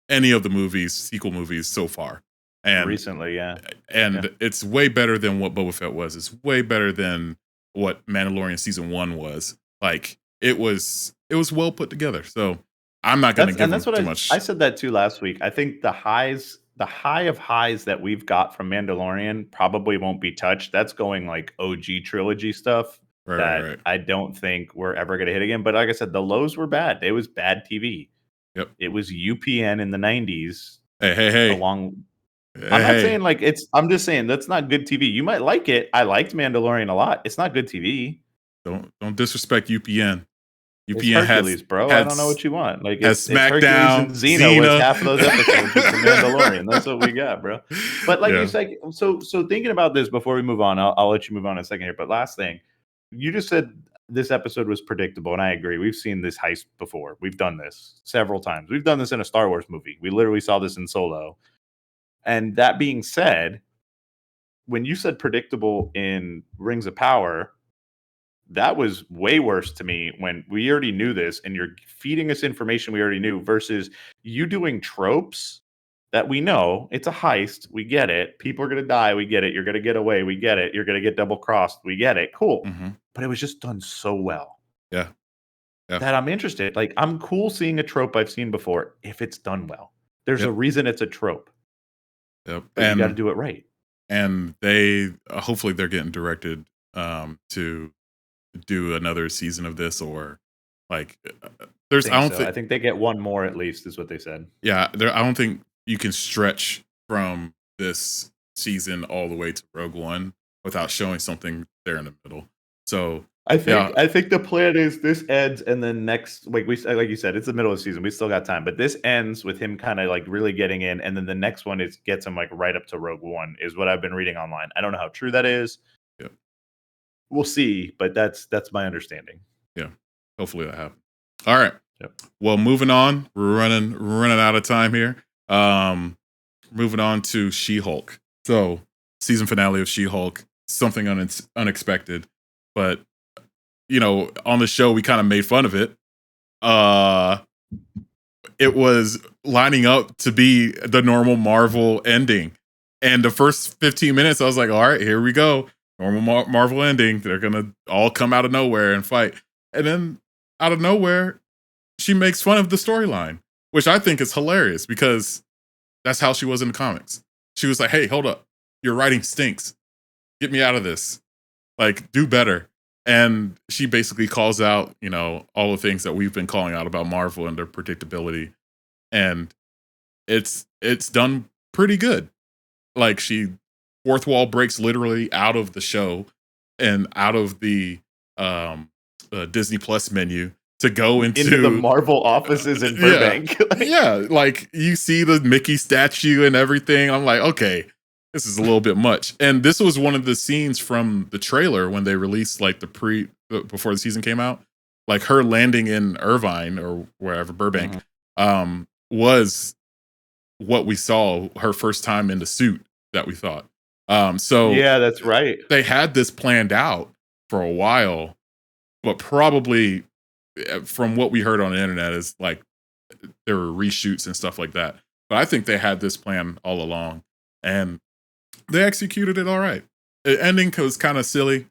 any of the sequel movies so far. And recently, yeah, yeah, it's way better than what Boba Fett was. It's way better than what Mandalorian season 1 was. Like it was well put together. So I'm not going to give that's them what too I much. said that too last week. I think the high of highs that we've got from Mandalorian probably won't be touched. That's going like OG trilogy stuff Right, right, that right. I don't think we're ever going to hit again. But like I said, the lows were bad. It was bad TV. Yep. It was UPN in the 90s Hey, hey, hey. along Hey, I'm not hey. saying like I'm just saying that's not good TV. You might like it. I liked Mandalorian a lot. It's not good TV. Don't disrespect UPN. It's UPN Hercules, bro. I had don't know what you want. Like has it's Hercules and SmackDown, Xena was Xena. half of those episodes with the Mandalorian. That's what we got, bro. But like you Yeah. said, so thinking about this before we move on, I'll let you move on in a second here. But last thing, you just said this episode was predictable, and I agree. We've seen this heist before. We've done this several times. We've done this in a Star Wars movie. We literally saw this in Solo. And that being said, when you said predictable in Rings of Power, that was way worse to me when we already knew this and you're feeding us information we already knew versus you doing tropes that we know it's a heist. We get it. People are going to die. We get it. You're going to get away. We get it. You're going to get double crossed. We get it. Cool. Hmm. But it was just done so well Yeah. Yeah. that I'm interested. Like, I'm cool seeing a trope I've seen before if it's done well. There's a Yep. reason it's a trope, Yep. but you got to do it right. And they hopefully they're getting directed to do another season of this, or like I there's I think don't so. I think think they get one more at least, is what they said. yeah, I don't think you can stretch from this season all the way to Rogue One without showing something there in the middle. So yeah. I think the plan is this ends and then next like you said, it's the middle of the season. We still got time. But this ends with him kind of like really getting in, and then the next one is gets him like right up to Rogue One, is what I've been reading online. I don't know how true that is. Yeah. We'll see, but that's my understanding. Yeah. Hopefully that happens. All right. Yep. Well, moving on, we're running out of time here. Moving on to She-Hulk. So, season finale of She-Hulk, something unexpected, but on the show we kind of made fun of it. It was lining up to be the normal Marvel ending. And the first 15 minutes, I was like, all right, here we go. Normal Marvel ending. They're going to all come out of nowhere and fight. And then out of nowhere, she makes fun of the storyline, which I think is hilarious because that's how she was in the comics. She was like, hey, hold up. Your writing stinks. Get me out of this. Like, do better. And she basically calls out, all the things that we've been calling out about Marvel and their predictability. And it's done pretty good. Like, she fourth wall breaks literally out of the show and out of the Disney Plus menu to go into the Marvel offices in Burbank. Yeah, like you see the Mickey statue and everything. I'm like, okay, this is a little bit much. And this was one of the scenes from the trailer when they released like before the season came out. Like her landing in Irvine or wherever, Burbank, was what we saw her first time in the suit that we thought. So yeah, that's right. They had this planned out for a while, but probably from what we heard on the internet is like there were reshoots and stuff like that. But I think they had this plan all along and they executed it all right. The ending was kind of silly.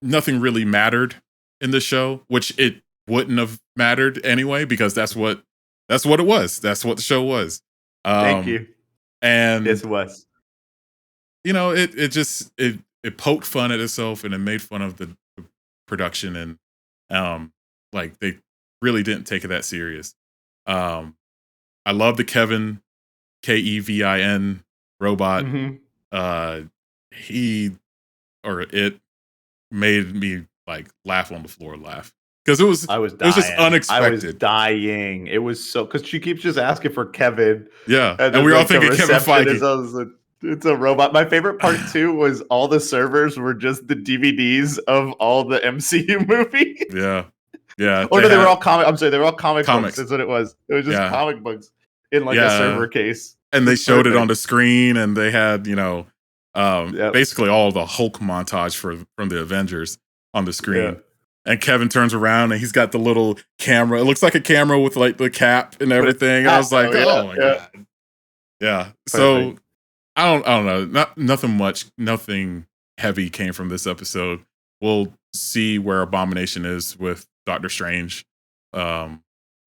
Nothing really mattered in the show, which it wouldn't have mattered anyway, because that's what it was. That's what the show was. Thank you. And it was. It poked fun at itself and it made fun of the production and like they really didn't take it that serious. I love the Kevin Kevin robot. It made me like laugh on the floor, because it was just unexpected. I was dying. It was so because she keeps just asking for Kevin. Yeah, and we were all thinking Kevin Feige. It's a robot. My favorite part too was all the servers were just the DVDs of all the MCU movies. Yeah. Yeah. Or no, they were all comic. I'm sorry, they were all comics. That's what it was. It was just Yeah. comic books in like a server case. And they showed it on the screen, and they had, basically all the Hulk montage from the Avengers on the screen. Yeah. And Kevin turns around and he's got the little camera. It looks like a camera with like the cap and everything. And I was like, oh my God. Yeah. Perfect. So I don't know. Nothing heavy came from this episode. We'll see where Abomination is with Doctor Strange, or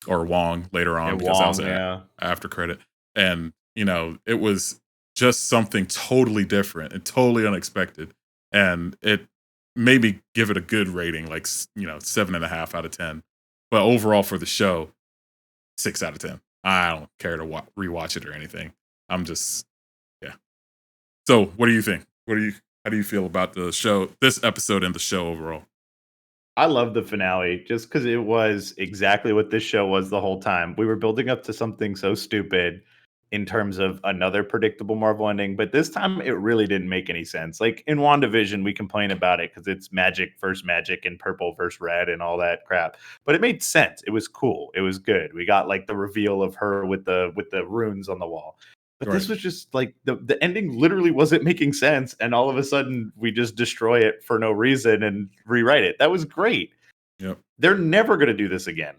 Wong later on, because that was after credit. And it was just something totally different and totally unexpected. And it made me give it a good rating, like 7.5 out of 10. But overall for the show, 6 out of 10. I don't care to rewatch it or anything. I'm just, yeah. So what do you think? How do you feel about the show, this episode and the show overall? I love the finale just because it was exactly what this show was the whole time. We were building up to something so stupid in terms of another predictable Marvel ending, but this time it really didn't make any sense. Like in WandaVision, we complain about it because it's magic versus magic and purple versus red and all that crap. But it made sense. It was cool. It was good. We got like the reveal of her with the runes on the wall. But this was just like the ending literally wasn't making sense. And all of a sudden we just destroy it for no reason and rewrite it. That was great. Yep. They're never going to do this again.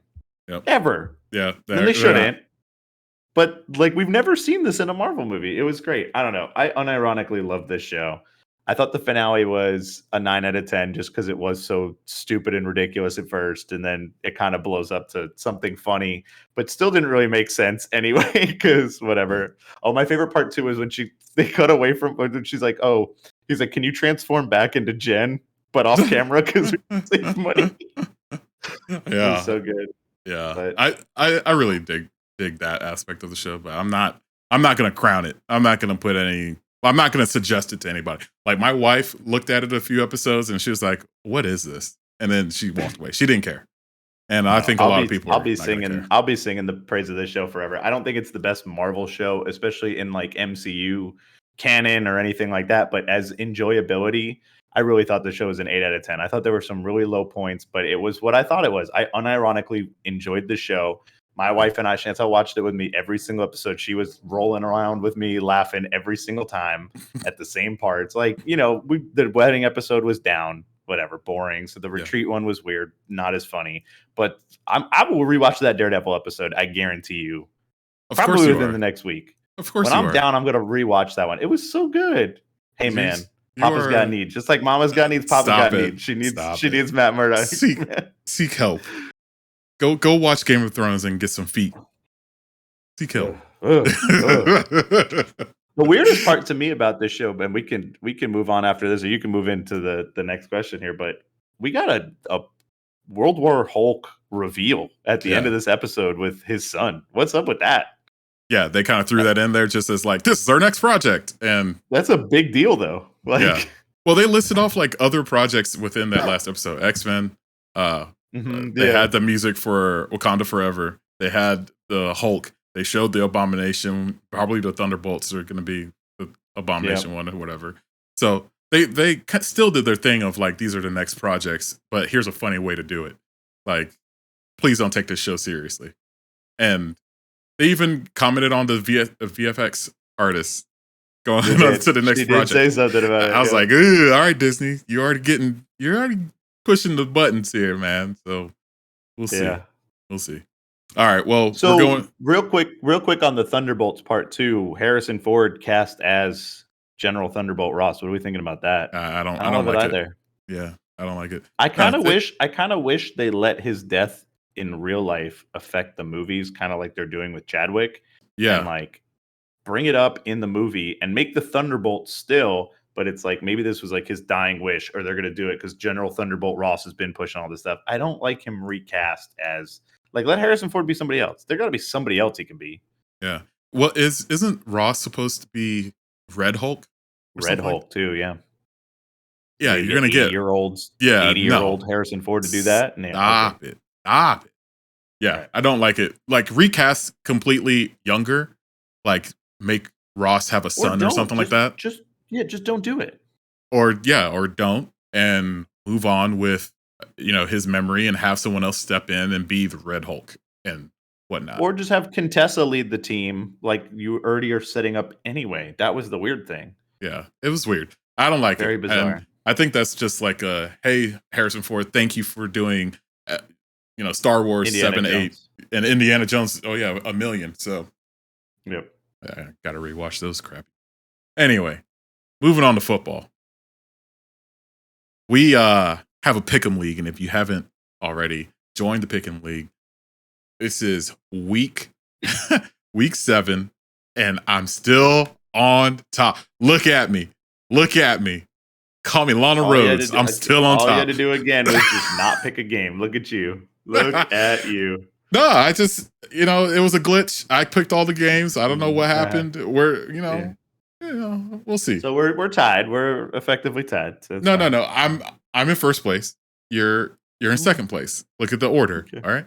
Yep. Ever. Yeah. And they shouldn't. But like we've never seen this in a Marvel movie. It was great. I don't know. I unironically love this show. I thought the finale was a 9 out of 10 just because it was so stupid and ridiculous at first. And then it kind of blows up to something funny, but still didn't really make sense anyway, because whatever. Oh, my favorite part too is when they cut away from when she's like, oh, he's like, can you transform back into Jen, but off camera because we save money? Yeah. It was so good. Yeah. But I really dig that aspect of the show, but I'm not going to crown it. I'm not going to suggest it to anybody. Like my wife looked at it a few episodes and she was like, what is this? And then she walked away. She didn't care. And I think a lot of people I'll be singing the praise of this show forever. I don't think it's the best Marvel show, especially in like MCU canon or anything like that, but as enjoyability, I really thought the show was an 8 out of 10. I thought there were some really low points, but it was what I thought it was. I unironically enjoyed the show. My wife and I, Chantel, watched it with me every single episode. She was rolling around with me, laughing every single time at the same parts. Like, the wedding episode was down, whatever, boring. So the retreat one was weird, not as funny. But I will rewatch that Daredevil episode. I guarantee you, probably within the next week. Of course, when I'm down, I'm gonna rewatch that one. It was so good. Hey man, Papa's got needs, just like Mama's got needs. Papa got needs. She needs Matt Murdock. Seek help. Go watch Game of Thrones and get some feet. Seek help. The weirdest part to me about this show, and we can move on after this, or you can move into the next question here. But we got a World War Hulk reveal at the end of this episode with his son. What's up with that? Yeah, they kind of threw that in there just as like, this is our next project. And that's a big deal though. Like, well, they listed off like other projects within that last episode. X-Men. They had the music for Wakanda Forever. They had the Hulk. They showed the Abomination. Probably the Thunderbolts are going to be the Abomination one or whatever. So they still did their thing of like, these are the next projects, but here's a funny way to do it. Like, please don't take this show seriously. And they even commented on the VFX artists going on to the next project. Say something about it. I was like, all right, Disney, you're already pushing the buttons here, man. So we'll see. Yeah. We'll see. All right. Well, so we're going real quick on the Thunderbolts part 2. Harrison Ford cast as General Thunderbolt Ross. What are we thinking about that? I don't like it either. Yeah, I don't like it. I kind of wish they let his death in real life affect the movies, kind of like they're doing with Chadwick. Yeah. And like bring it up in the movie and make the Thunderbolt still, but it's like maybe this was like his dying wish, or they're going to do it because General Thunderbolt Ross has been pushing all this stuff. I don't like him recast as, like, let Harrison Ford be somebody else. There got to be somebody else he can be. Yeah. Well, isn't Ross supposed to be Red Hulk? Red Hulk too, yeah. Yeah, you're going to get 80-year-old Harrison Ford to do that. Stop it. Yeah, right. I don't like it. Like, recast completely younger, like make Ross have a son or something like that. Just don't do it. Or don't, and move on with his memory and have someone else step in and be the Red Hulk and whatnot. Or just have Contessa lead the team like you already are setting up anyway. That was the weird thing. Yeah, it was weird. I don't like it. Very bizarre. And I think that's just like hey, Harrison Ford, thank you for doing Star Wars Indiana 7, Jones. 8, and Indiana Jones. Oh yeah, 1 million. So yep, I gotta rewatch those crap. Anyway, moving on to football. We have a Pick'em League, and if you haven't already joined the Pick'em League, this is week 7, and I'm still on top. Look at me. Call me Lana Rhodes. I'm still on top. All you had to do again was just not pick a game. Look at you. Look at you. No, I just, it was a glitch. I picked all the games. I don't know what happened. We'll see. So we're tied. We're effectively tied. So no. I'm in first place. You're in second place. Look at the order. Okay. All right.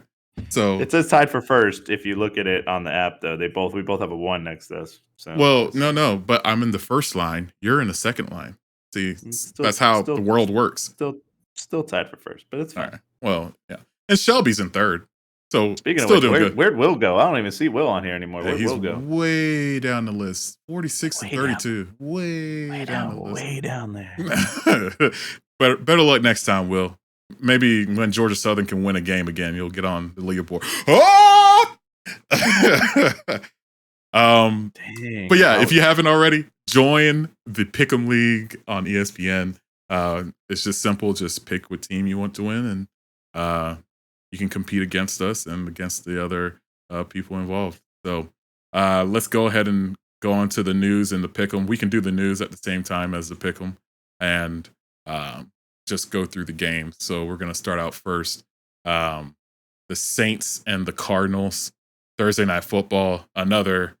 So it says tied for first. If you look at it on the app, though, we both have a 1 next to us. So well, no, but I'm in the first line. You're in the second line. See, that's how the world works. Still tied for first, but it's fine. Right. Well, yeah. And Shelby's in third. So speaking still of which, doing good. Where'd Will go? I don't even see Will on here anymore. Where'd Will go? Way down the list. 46 and 32. Way down the list. Way down there. Better luck next time, Will. Maybe when Georgia Southern can win a game again, you'll get on the leaderboard. Oh! Dang. But yeah, if you haven't already, join the Pick'em League on ESPN. It's just simple. Just pick what team you want to win, and you can compete against us and against the other people involved. So let's go ahead and go on to the news and the Pick'em. We can do the news at the same time as the Pick'em, and just go through the game. So we're going to start out first. The Saints and the Cardinals, Thursday Night Football, another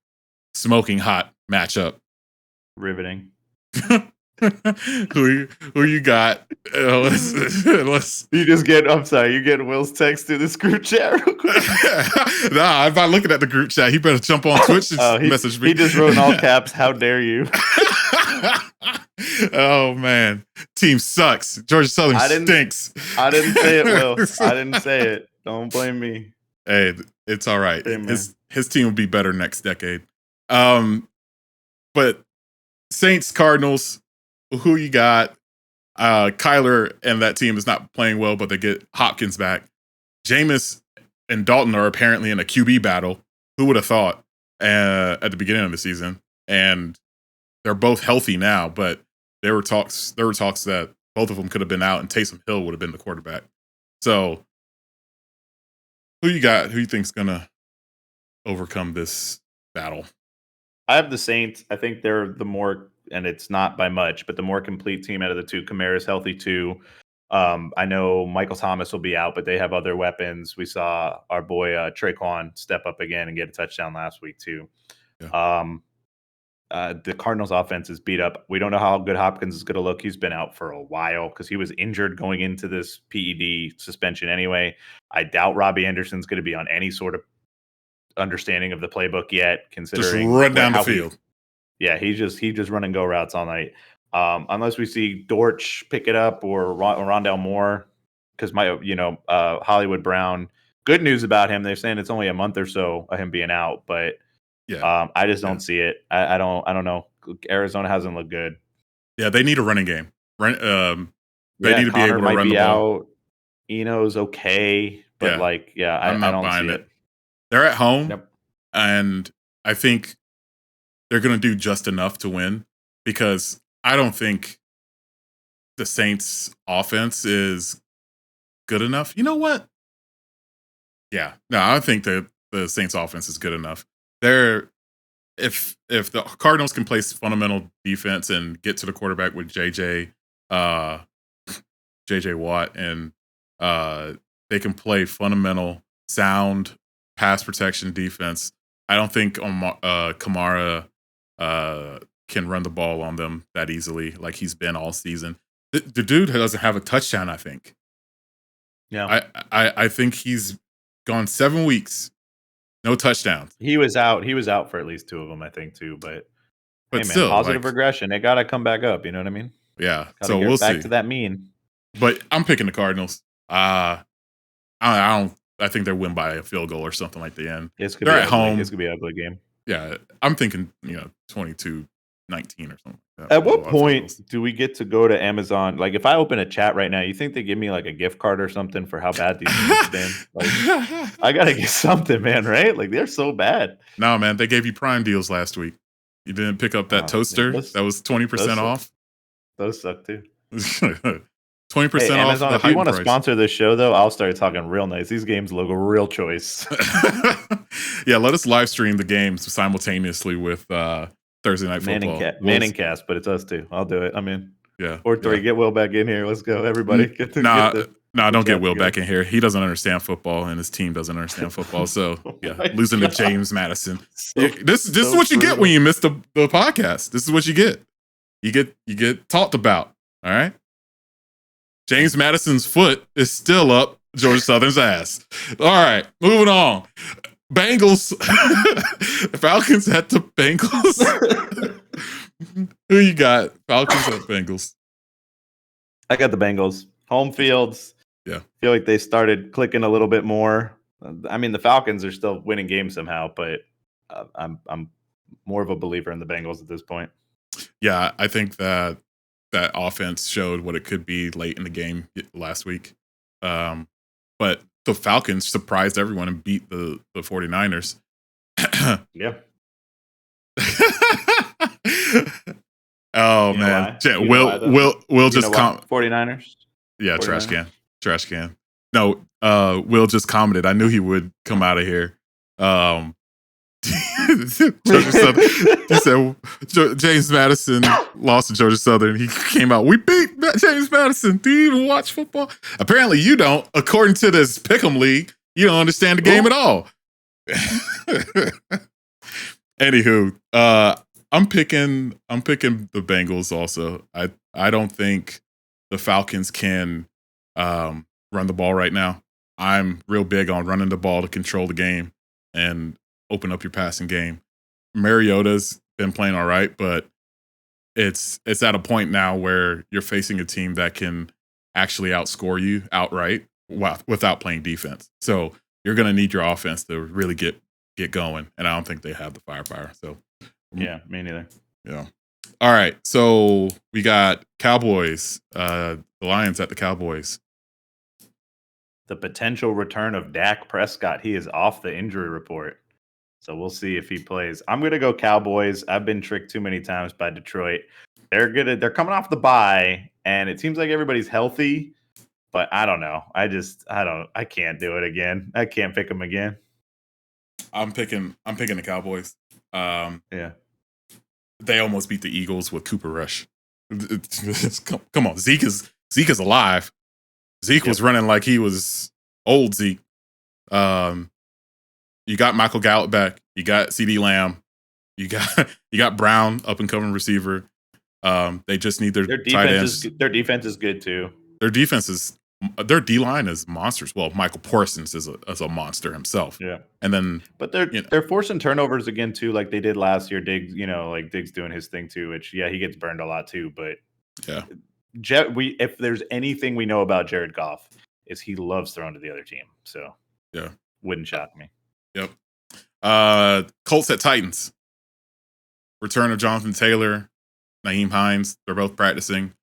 smoking hot matchup. Riveting. who you got? Let's. I'm sorry, you getting Will's text through this group chat real quick? Nah, I'm not looking at the group chat. He better jump on Twitch and message me. He just wrote in all caps, "How dare you?" Oh man, team sucks. Georgia Southern stinks. I didn't say it, Will. I didn't say it. Don't blame me. Hey, it's all right. Hey, His team will be better next decade. But Saints, Cardinals, who you got? Kyler and that team is not playing well, but they get Hopkins back. Jameis and Dalton are apparently in a QB battle. Who would have thought at the beginning of the season? And they're both healthy now, but there were talks that both of them could have been out and Taysom Hill would have been the quarterback. So who you got? Who you think's gonna overcome this battle? I have the Saints. I think they're the more, and it's not by much, but the more complete team out of the two. Kamara's healthy too. I know Michael Thomas will be out, but they have other weapons. We saw our boy Traquan step up again and get a touchdown last week too. Yeah. The Cardinals offense is beat up. We don't know how good Hopkins is going to look. He's been out for a while because he was injured going into this PED suspension anyway. I doubt Robbie Anderson's going to be on any sort of understanding of the playbook yet, considering just run down the field. He's just run and go routes all night. Unless we see Dortch pick it up or Rondale Moore, because Hollywood Brown. Good news about him. They're saying it's only a month or so of him being out, but I just don't see it. I don't know. Arizona hasn't looked good. Yeah, they need a running game. They need to be able to run the ball. Out. Eno's okay, but I don't see it. They're at home, and I think they're going to do just enough to win because I don't think the Saints' offense is good enough. You know what? Yeah, no, I think that the Saints' offense is good enough. If the Cardinals can play fundamental defense and get to the quarterback with JJ Watt, and they can play fundamental, sound pass protection defense, I don't think Kamara can run the ball on them that easily like he's been all season. The dude doesn't have a touchdown, I think. Yeah. I think he's gone 7 weeks. No touchdowns. He was out for at least 2 of them, I think, too. But hey, man, still, positive regression. They got to come back up. You know what I mean? Yeah. Gotta so we'll back see. To that mean. But I'm picking the Cardinals. I think they win by a field goal or something like the end. They're at home. It's gonna be an ugly game. Yeah, I'm thinking 22-19 or something like that. At what point do we get to go to Amazon? Like, if I open a chat right now, you think they give me like a gift card or something for how bad these things have been? Like, I gotta get something, man. Right? Like, they're so bad. No, man. They gave you Prime deals last week. You didn't pick up that toaster that was 20% off. Those suck too. 20% off. Amazon, if you want to sponsor this show, though, I'll start talking real nice. These games look a real choice. Yeah, let us live stream the games simultaneously with Thursday Night Football. Manning cast, but it's us too. I'll do it. I'm in. Yeah. Or get Will back in here. Let's go, everybody. Don't get Will back in here. He doesn't understand football, and his team doesn't understand football. So losing to James Madison. This is what you get when you miss the podcast. This is what you get. You get talked about. All right. James Madison's foot is still up Georgia Southern's ass. All right, moving on. Bengals. Falcons at the Bengals. Who you got? Falcons at Bengals. I got the Bengals. Home fields. Yeah. Feel like they started clicking a little bit more. I mean, the Falcons are still winning games somehow, but I'm more of a believer in the Bengals at this point. Yeah, I think that offense showed what it could be late in the game last week. But the Falcons surprised everyone and beat the 49ers. Yeah. Oh, man. We'll just 49ers? Yeah, 49ers? Trash can. No, Will just commented. I knew he would come out of here. Georgia Southern. He said James Madison lost to Georgia Southern. He came out. We beat James Madison. Do you even watch football? Apparently, you don't. According to this Pick'em League, you don't understand the game at all. Anywho, I'm picking the Bengals. Also, I don't think the Falcons can run the ball right now. I'm real big on running the ball to control the game and open up your passing game. Mariota's been playing all right, but it's at a point now where you're facing a team that can actually outscore you outright without playing defense. So you're going to need your offense to really get going, and I don't think they have the firepower. So Yeah, me neither. yeah. All right, so we got Cowboys, the Lions at the Cowboys. The potential return of Dak Prescott. He is off the injury report. So we'll see if he plays. I'm going to go Cowboys. I've been tricked too many times by Detroit. They're coming off the bye, and it seems like everybody's healthy, but I don't know. I can't do it again. I can't pick them again. I'm picking the Cowboys. Yeah. They almost beat the Eagles with Cooper Rush. Come on, Zeke is alive. Zeke was running like he was old Zeke. You got Michael Gallup back. You got CeeDee Lamb. You got Brown, up and coming receiver. They just need their tight ends. Their defense is good too. Their D line is monsters. Well, Michael Parsons is a monster himself. Yeah, and then but they're forcing turnovers again too, like they did last year. Diggs, like Diggs doing his thing too. Which he gets burned a lot too. But yeah, if there's anything we know about Jared Goff, is he loves throwing to the other team. So yeah, wouldn't shock me. Yep. Colts at Titans. Return of Jonathan Taylor, Nyheim Hines. They're both practicing.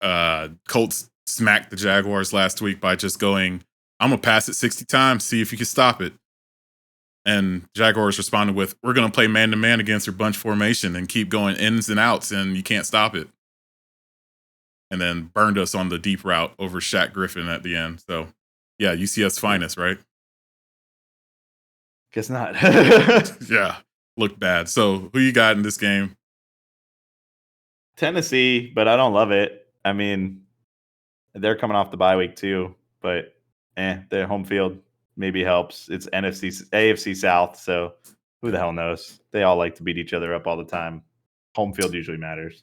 Colts smacked the Jaguars last week by just going, I'm going to pass it 60 times, see if you can stop it. And Jaguars responded with, we're going to play man-to-man against your bunch formation and keep going ins and outs, and you can't stop it. And then burned us on the deep route over Shaq Griffin at the end. So, yeah, UCS finest, right? Guess not. Yeah, looked bad. So, who you got in this game? Tennessee, but I don't love it. I mean, they're coming off the bye week too, but their home field maybe helps. It's AFC South, so who the hell knows? They all like to beat each other up all the time. Home field usually matters.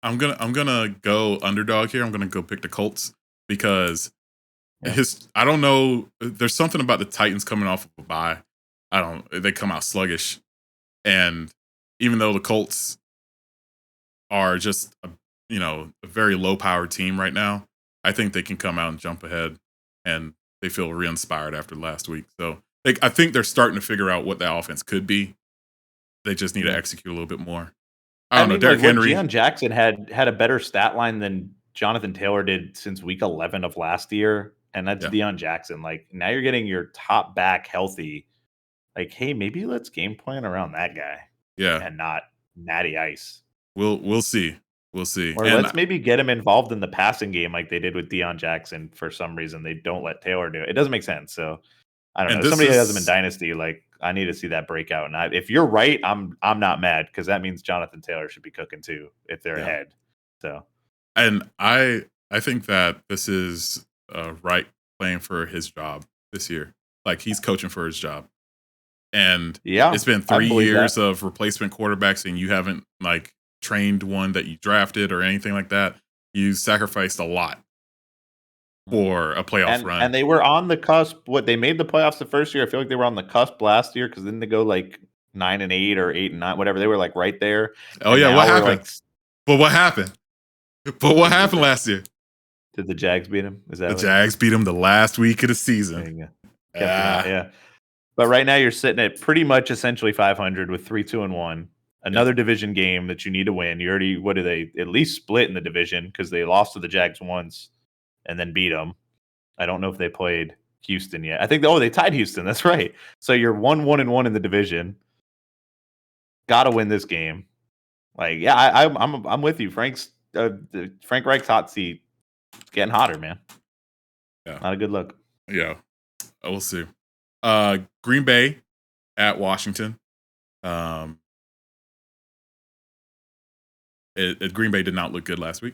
I'm gonna go underdog here. I'm gonna go pick the Colts because I don't know. There's something about the Titans coming off of a bye. They come out sluggish, and even though the Colts are just a very low powered team right now, I think they can come out and jump ahead, and they feel re-inspired after last week. So I think they're starting to figure out what that offense could be. They just need to execute a little bit more. I don't know. Derrick Henry. Deion Jackson had a better stat line than Jonathan Taylor did since week 11 of last year. And that's Deion Jackson. Like, now you're getting your top back healthy. Like, hey, maybe let's game plan around that guy. Yeah. And not Natty Ice. We'll see. We'll see. Or let's maybe get him involved in the passing game like they did with Deion Jackson. For some reason, they don't let Taylor do it. It doesn't make sense. So I don't know. Somebody that has him in Dynasty, like, I need to see that breakout. And if you're right, I'm not mad, because that means Jonathan Taylor should be cooking too if they're ahead. So, and I think that this is Wright playing for his job this year. Like, he's coaching for his job, and it's been 3 years of replacement quarterbacks, and you haven't like trained one that you drafted or anything like that. You sacrificed a lot for a playoff run. And they were on the cusp. They made the playoffs the first year. I feel like they were on the cusp last year, because then they go like 9-8 or 8-9, whatever. They were like right there. Oh, yeah. What happened? But what happened? But what happened last year? Did the Jags beat him? Is that the Jags beat him the last week of the season? There you go. Yeah. But right now you're sitting at pretty much essentially 500 with 3-2-1. Another division game that you need to win. You already, what do they at least split in the division, because they lost to the Jags once and then beat them. I don't know if they played Houston yet. I think they tied Houston. That's right. So you're 1-1-1 in the division. Got to win this game. Like, yeah, I'm with you. Frank Reich's hot seat. It's getting hotter, man. Yeah, not a good look. Yeah, we'll see. Green Bay at Washington. Green Bay did not look good last week.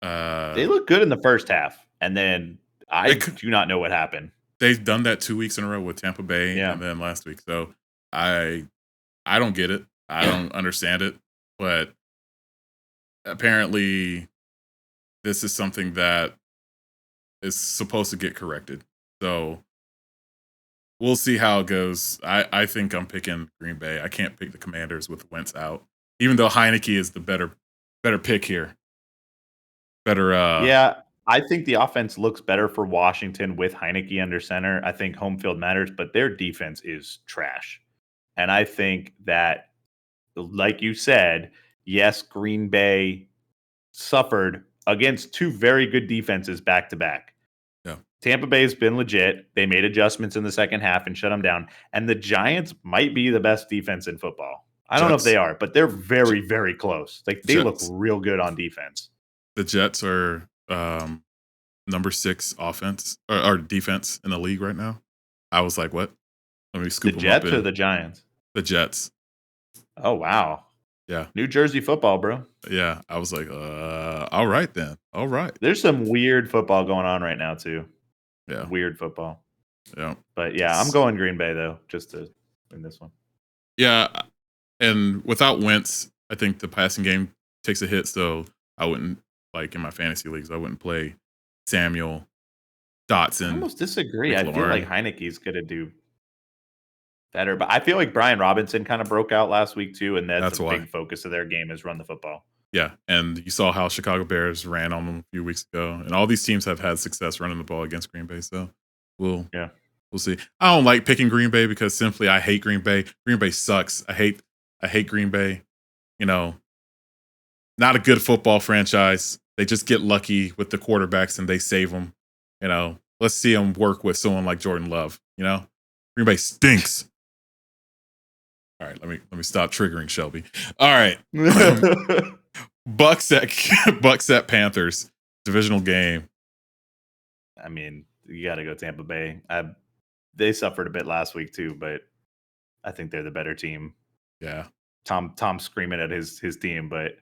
They looked good in the first half, and then I do not know what happened. They've done that 2 weeks in a row with Tampa Bay, and then last week. So I don't get it. I don't understand it. But apparently, this is something that is supposed to get corrected. So we'll see how it goes. I think I'm picking Green Bay. I can't pick the Commanders with Wentz out. Even though Heineke is the better pick here. Better Yeah, I think the offense looks better for Washington with Heineke under center. I think home field matters, but their defense is trash. And I think that, like you said, yes, Green Bay suffered against two very good defenses back to back. yeah. Tampa Bay's been legit. They made adjustments in the second half and shut them down. And the Giants might be the best defense in football. I don't know if Jets. they are, but they're very, very close. Like they look Jets. real good on defense. The Jets are number 6 offense or defense in the league right now. I was like, what? Let me The scoop them Jets up or in the Giants? the Jets. Oh wow. Yeah. New Jersey football, bro. Yeah. I was like, all right then. All right. There's some weird football going on right now too. Yeah. Weird football. Yeah. But yeah, I'm going Green Bay though, just to win this one. Yeah. And without Wentz, I think the passing game takes a hit. So I wouldn't, like in my fantasy leagues, I wouldn't play Samuel, Dotson. I almost disagree. I feel McLaurin. like Heineke's gonna do better, but I feel like Brian Robinson kind of broke out last week too, and that's a why. big focus of their game is run the football. Yeah, and you saw how Chicago Bears ran on them a few weeks ago, and all these teams have had success running the ball against Green Bay. So we'll see. I don't like picking Green Bay because simply I hate Green Bay. Green Bay sucks. I hate Green Bay. You know, not a good football franchise. They just get lucky with the quarterbacks and they save them. You know, let's see them work with someone like Jordan Love. You know, Green Bay stinks. All right, let me stop triggering Shelby. All right. Bucks at Panthers divisional game. I mean, you got to go Tampa Bay. They suffered a bit last week too, but I think they're the better team. Yeah, Tom screaming at his team, but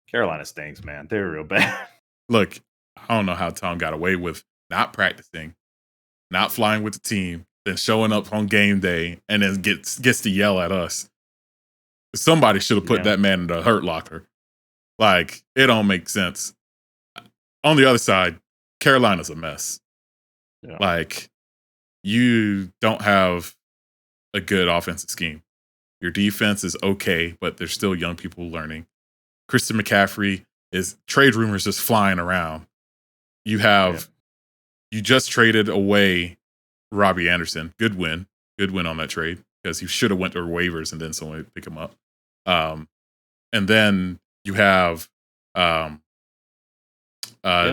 Carolina stinks, man. They're real bad. Look, I don't know how Tom got away with not practicing, not flying with the team, then showing up on game day, and then gets to yell at us. Somebody should have put that man in the hurt locker. Like, it don't make sense. On the other side, Carolina's a mess. Yeah. Like, you don't have a good offensive scheme. Your defense is okay, but there's still young people learning. Christian McCaffrey is trade rumors just flying around. You just traded away Robbie Anderson. Good win on that trade because he should have went to waivers and then someone would pick him up. And then you have they don't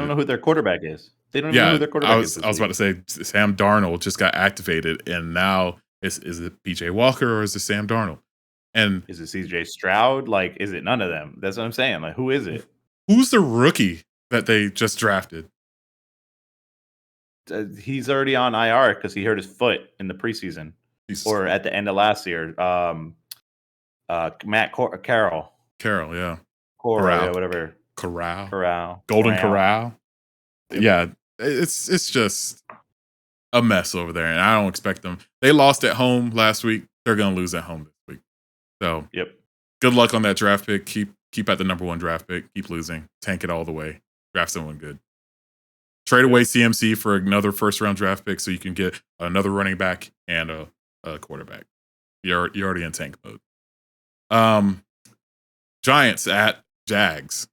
know who their quarterback is. They don't even know who their quarterback is. I was about to say Sam Darnold just got activated, and now is it PJ Walker or is it Sam Darnold? And is it CJ Stroud? Like, is it none of them? That's what I'm saying. Like, who is it? Who's the rookie that they just drafted? He's already on IR because he hurt his foot in the preseason or at the end of last year. Matt Carroll. Carroll, yeah. Corral, yeah, whatever. Corral. Golden Corral. Yeah, it's just a mess over there, and I don't expect them. They lost at home last week. They're going to lose at home this week. So, good luck on that draft pick. Keep at the number 1 draft pick. Keep losing. Tank it all the way. Draft someone good. Trade away CMC for another first-round draft pick so you can get another running back and a quarterback. You're already in tank mode. Giants at Jags.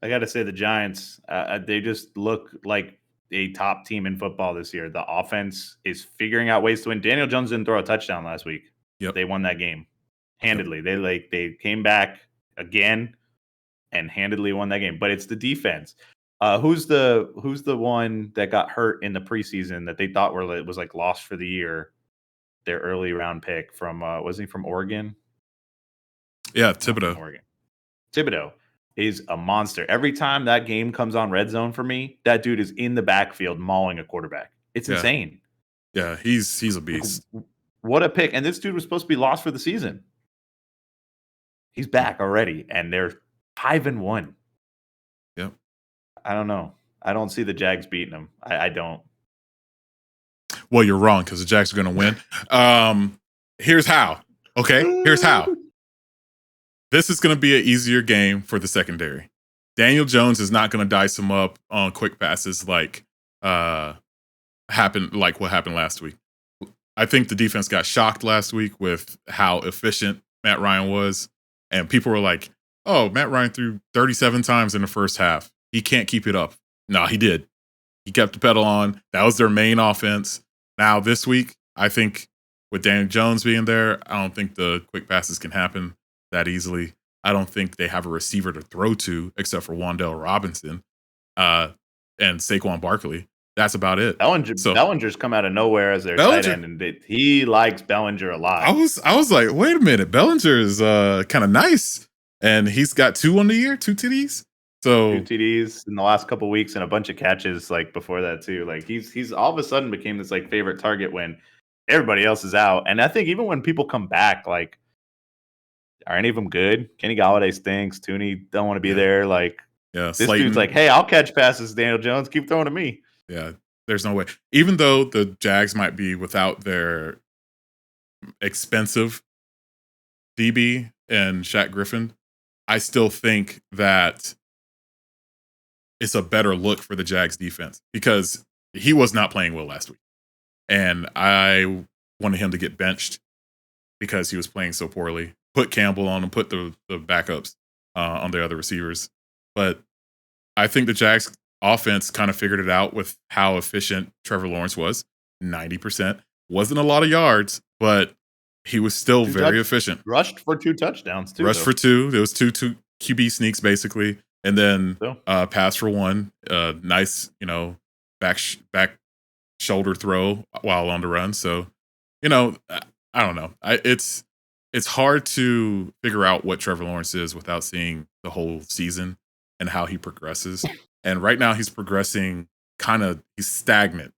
I got to say the Giants, they just look like a top team in football this year. The offense is figuring out ways to win. Daniel Jones didn't throw a touchdown last week. Yep. They won that game handedly. Yep. They came back again and handedly won that game. But it's the defense. Who's the one that got hurt in the preseason that they thought was like lost for the year? Their early round pick from wasn't he from Oregon? Yeah, Thibodeau. Oregon. Thibodeau is a monster. Every time that game comes on Red Zone for me, that dude is in the backfield mauling a quarterback. It's insane. Yeah, he's a beast. What a pick. And this dude was supposed to be lost for the season. He's back already, and they're 5-1. Yep. I don't know. I don't see the Jags beating them. I don't. Well, you're wrong because the Jags are going to win. Here's how. Okay? Here's how. This is going to be an easier game for the secondary. Daniel Jones is not going to dice him up on quick passes like what happened last week. I think the defense got shocked last week with how efficient Matt Ryan was, and people were like, "Oh, Matt Ryan threw 37 times in the first half. He can't keep it up." No, he did. He kept the pedal on. That was their main offense. Now this week, I think with Daniel Jones being there, I don't think the quick passes can happen that easily. I don't think they have a receiver to throw to except for Wan'Dale Robinson and Saquon Barkley. That's about it. So Bellinger's come out of nowhere as their tight end, and he likes Bellinger a lot. I was like, wait a minute, Bellinger is kind of nice, and he's got 2 on the year, 2 TDs. So 2 TDs in the last couple of weeks and a bunch of catches like before that too. Like he's all of a sudden became this like favorite target when everybody else is out. And I think even when people come back, like, are any of them good? Kenny Galladay stinks. Tooney don't want to be there. Like, this Slayton, dude's like, hey, I'll catch passes, Daniel Jones. Keep throwing to me. Yeah, there's no way. Even though the Jags might be without their expensive DB and Shaq Griffin, I still think that it's a better look for the Jags defense because he was not playing well last week. And I wanted him to get benched because he was playing so poorly. Put Campbell on and put the backups on the other receivers. But I think the Jags offense kind of figured it out with how efficient Trevor Lawrence was. 90%. Wasn't a lot of yards, but he was still very efficient. Rushed for 2 touchdowns, too. Rushed for 2. There was two QB sneaks, basically. And then pass for 1. Nice, back shoulder throw while on the run. So, I don't know. It's hard to figure out what Trevor Lawrence is without seeing the whole season and how he progresses. And right now he's progressing he's stagnant.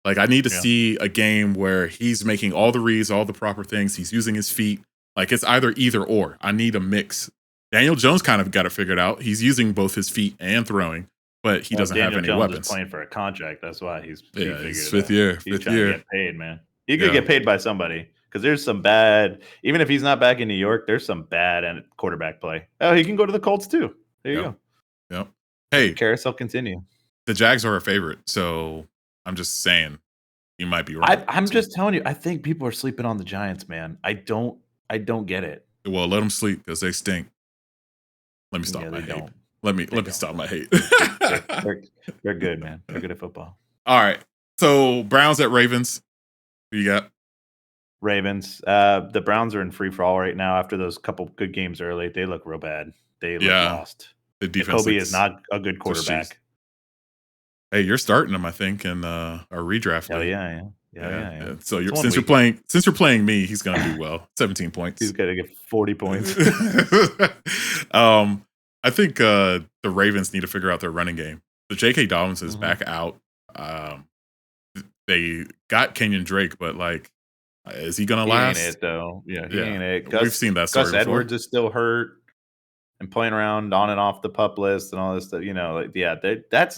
Like I need to see a game where he's making all the reads, all the proper things. He's using his feet. Like it's either or. I need a mix. Daniel Jones kind of got it figured out. He's using both his feet and throwing, but he doesn't have any Jones weapons. Is playing for a contract. That's why he's fifth year. He's trying to get paid, man. He could get paid by somebody because there's some bad. Even if he's not back in New York, there's some bad quarterback play. Oh, he can go to the Colts too. There you go. Yep. Hey, carousel continue. The Jags are a favorite, so I'm just saying you might be right. I'm just telling you. I think people are sleeping on the Giants, man. I don't get it. Well, let them sleep because they stink. Let me stop my hate. Let me stop my hate. They're good, man. They're good at football. All right. So Browns at Ravens. Who you got? Ravens. The Browns are in free fall right now after those couple good games early. They look real bad. They look lost. The defense Jacoby is not a good quarterback. Hey, you're starting them, I think, in our redraft. Hell yeah. So since you're playing me, he's gonna do well. 17 points. He's gonna get 40 points. I think the Ravens need to figure out their running game. The J.K. Dobbins is back out. They got Kenyon Drake, but like, is he gonna last? Ain't it though? Yeah, he ain't it. We've seen that story Gus before. Edwards is still hurt and playing around on and off the PUP list and all this stuff.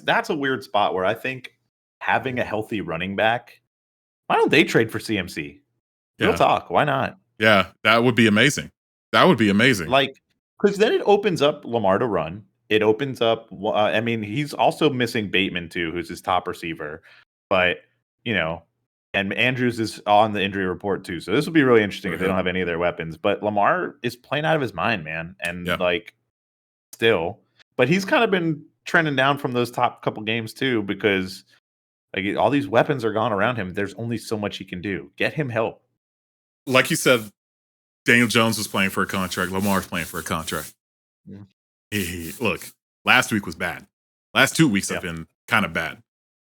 That's a weird spot where I think having a healthy running back. Why don't they trade for CMC? Real talk. Why not? Yeah, that would be amazing. Like, because then it opens up Lamar to run. It opens up. I mean, he's also missing Bateman too, who's his top receiver. But and Andrews is on the injury report too. So this will be really interesting if they don't have any of their weapons. But Lamar is playing out of his mind, man. And still, but he's kind of been trending down from those top couple games too, because like all these weapons are gone around him. There's only so much he can do. Get him help. Like you said, Daniel Jones was playing for a contract. Lamar's playing for a contract. Yeah. Look, last week was bad. Last 2 weeks have been kind of bad.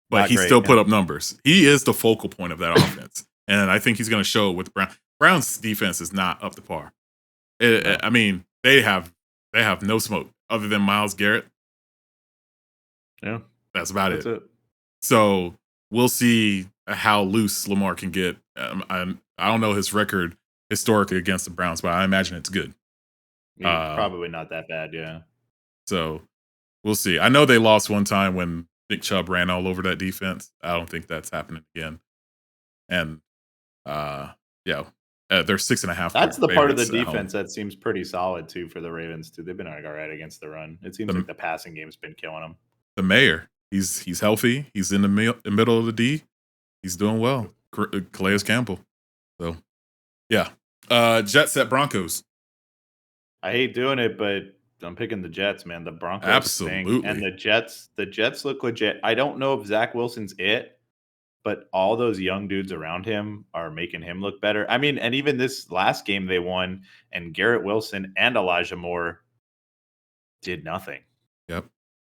But he still put up numbers. He is the focal point of that offense. And I think he's going to show with Brown. Brown's defense is not up to par. I mean, they have no smoke other than Myles Garrett. Yeah. That's about it. So we'll see how loose Lamar can get. I don't know his record historically against the Browns, but I imagine it's good. Probably not that bad, yeah. So we'll see. I know they lost one time when Nick Chubb ran all over that defense. I don't think that's happening again. And they're 6.5. That's the part of the defense that seems pretty solid too for the Ravens too. They've been all right against the run. It seems like the passing game's been killing them. The mayor, he's healthy. He's in the middle of the D. He's doing well. Calais Campbell. So yeah. Jets at Broncos. I hate doing it, but I'm picking the Jets, man. The Broncos stink, and Absolutely. the Jets look legit. I don't know if Zach Wilson's it, but all those young dudes around him are making him look better. I mean, and even this last game they won, and Garrett Wilson and Elijah Moore did nothing. Yep.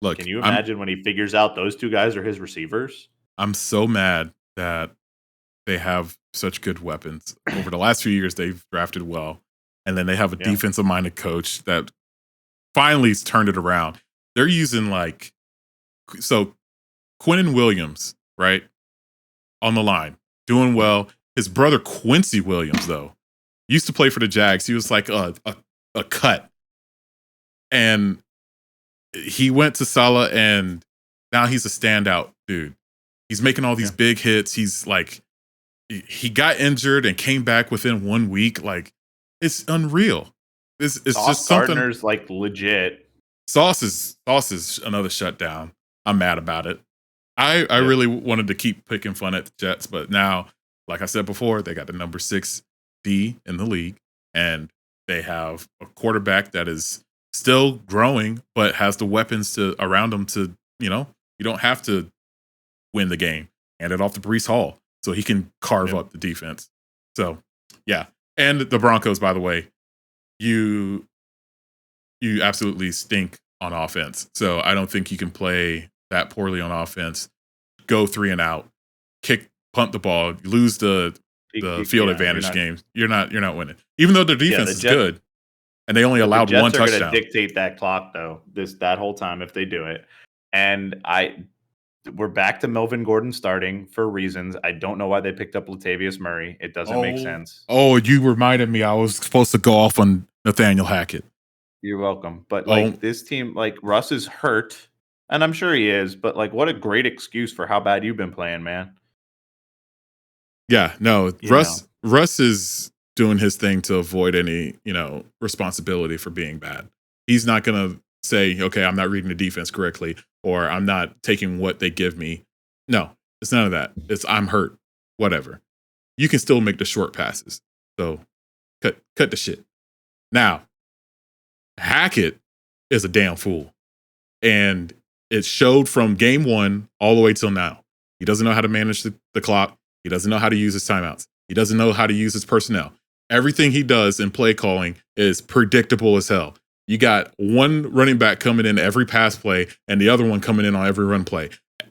Look, Can you imagine when he figures out those two guys are his receivers? I'm so mad that they have such good weapons. Over the last few years, they've drafted well. And then they have a Yeah. defensive minded coach that finally has turned it around. They're using so Quinnen Williams, right? On the line, doing well. His brother Quincy Williams, though, used to play for the Jags. He was like a cut. And he went to Salah, and now he's a standout dude. He's making all these big hits. He's like, he got injured and came back within 1 week. Like, it's unreal. It's just something. Gardner's like legit. Sauce is another shutdown. I'm mad about it. I really wanted to keep picking fun at the Jets, but now, like I said before, they got the number 6 D in the league, and they have a quarterback that is still growing, but has the weapons around him to, you don't have to win the game. Hand it off to Breece Hall so he can carve up the defense. So, yeah. And the Broncos, by the way, you absolutely stink on offense. So I don't think you can play that poorly on offense. Go 3 and out, punt the ball, lose the field advantage games. You're not winning. Even though their defense is good, and they only allowed one touchdown. They're going to dictate that clock though. That whole time if they do it, and we're back to Melvin Gordon starting for reasons. I don't know why they picked up Latavius Murray. It doesn't make sense. Oh, you reminded me. I was supposed to go off on Nathaniel Hackett. You're welcome. But this team, Russ is hurt, and I'm sure he is, but what a great excuse for how bad you've been playing, man. Yeah, no, Russ is doing his thing to avoid any, responsibility for being bad. He's not going to say, okay, I'm not reading the defense correctly, or I'm not taking what they give me. No, it's none of that. It's I'm hurt. Whatever. You can still make the short passes. So cut the shit. Now, Hackett is a damn fool. And it showed from game 1 all the way till now. He doesn't know how to manage the clock. He doesn't know how to use his timeouts. He doesn't know how to use his personnel. Everything he does in play calling is predictable as hell. You got one running back coming in every pass play and the other one coming in on every run play.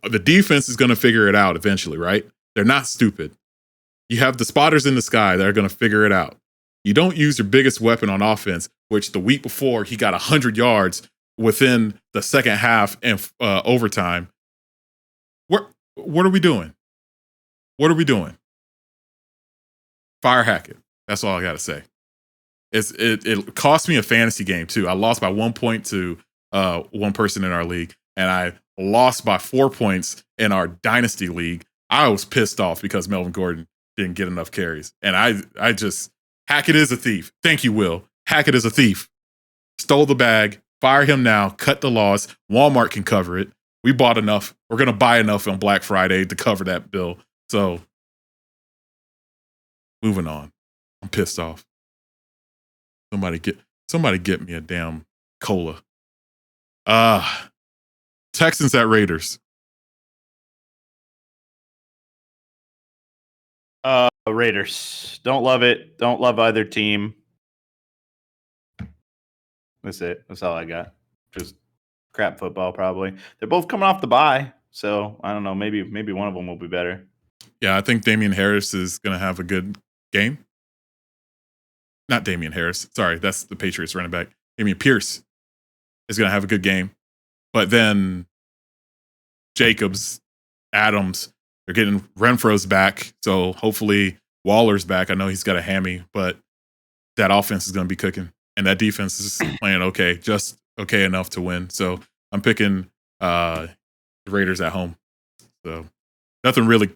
The defense is going to figure it out eventually, right? They're not stupid. You have the spotters in the sky that are going to figure it out. You don't use your biggest weapon on offense, which the week before he got 100 yards within the second half and overtime. What are we doing? What are we doing? Fire Hackett. That's all I got to say. It cost me a fantasy game too. I lost by 1 point to one person in our league, and I lost by 4 points in our dynasty league. I was pissed off because Melvin Gordon didn't get enough carries, and I just Hackett is a thief. Thank you, Will. Hackett is a thief. Stole the bag. Fire him now. Cut the loss. Walmart can cover it. We bought enough. We're gonna buy enough on Black Friday to cover that bill. So, moving on. I'm pissed off. Somebody get me a damn cola. Texans at Raiders. Raiders. Don't love it. Don't love either team. That's it. That's all I got. Just crap football, probably. They're both coming off the bye, so I don't know. Maybe one of them will be better. Yeah, I think Damian Harris is going to have a good game. Not Damian Harris. Sorry, that's the Patriots running back. Damian Pierce is going to have a good game. But then Jacobs, Adams, they're getting Renfro's back. So hopefully Waller's back. I know he's got a hammy, but that offense is going to be cooking. And that defense is playing okay, just okay enough to win. So I'm picking the Raiders at home. So nothing really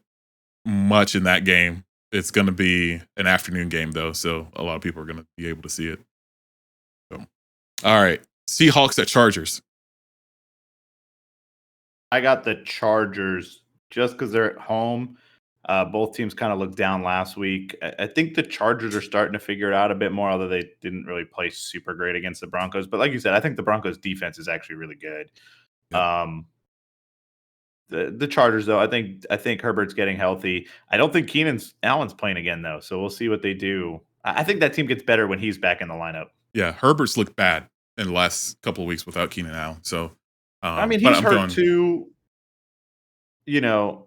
much in that game. It's going to be an afternoon game, though, so a lot of people are going to be able to see it. So, all right. Seahawks at Chargers. I got the Chargers just because they're at home. Both teams kind of looked down last week. I think the Chargers are starting to figure it out a bit more, although they didn't really play super great against the Broncos. But like you said, I think the Broncos defense is actually really good. Yep. The Chargers, though, I think Herbert's getting healthy. I don't think Allen's playing again, though, so we'll see what they do. I think that team gets better when he's back in the lineup. Yeah, Herbert's looked bad in the last couple of weeks without Keenan Allen. So, I mean, but he's I'm hurt going. too. You know,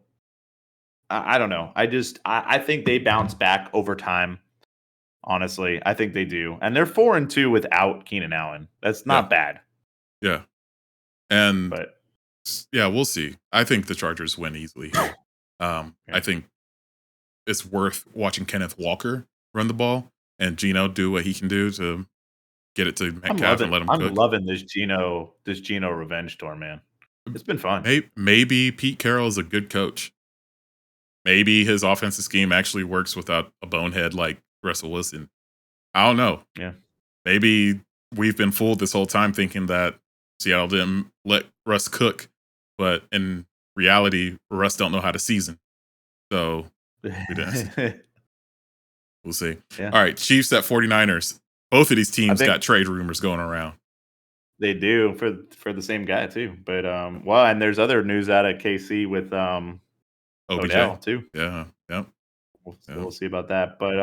I don't know. I think they bounce back over time. Honestly, I think they do, and they're 4-2 without Keenan Allen. That's Yeah, not bad, yeah, and but yeah, we'll see. I think the Chargers win easily here. yeah. I think it's worth watching Kenneth Walker run the ball and Gino do what he can do to get it to Metcalf and let him I'm cook. loving this Gino revenge tour, man. It's been fun. Maybe Pete Carroll is a good coach. Maybe his offensive scheme actually works without a bonehead like Russell Wilson. I don't know. Yeah. Maybe we've been fooled this whole time thinking that Seattle didn't let Russ cook, but in reality, Russ don't know how to season. So we didn't. We'll see. Yeah. All right, Chiefs at 49ers. Both of these teams think- got trade rumors going around. They do for the same guy too. But well, and there's other news out of KC with OBJ Odell too. Yeah. Yep. We'll see about that. But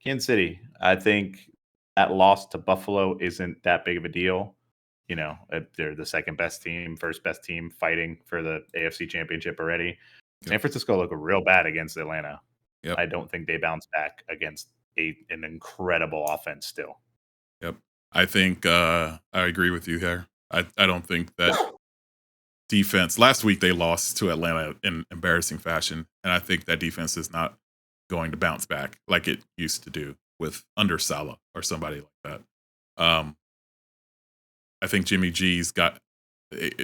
Kansas City, I think that loss to Buffalo isn't that big of a deal. You know, they're the second best team, first best team fighting for the AFC Championship already. Yep. San Francisco looked real bad against Atlanta. Yep. I don't think they bounce back against an incredible offense still. Yep. I think I agree with you there. I don't think that defense. Last week they lost to Atlanta in embarrassing fashion, and I think that defense is not going to bounce back like it used to do with under Salah or somebody like that. I think Jimmy G's got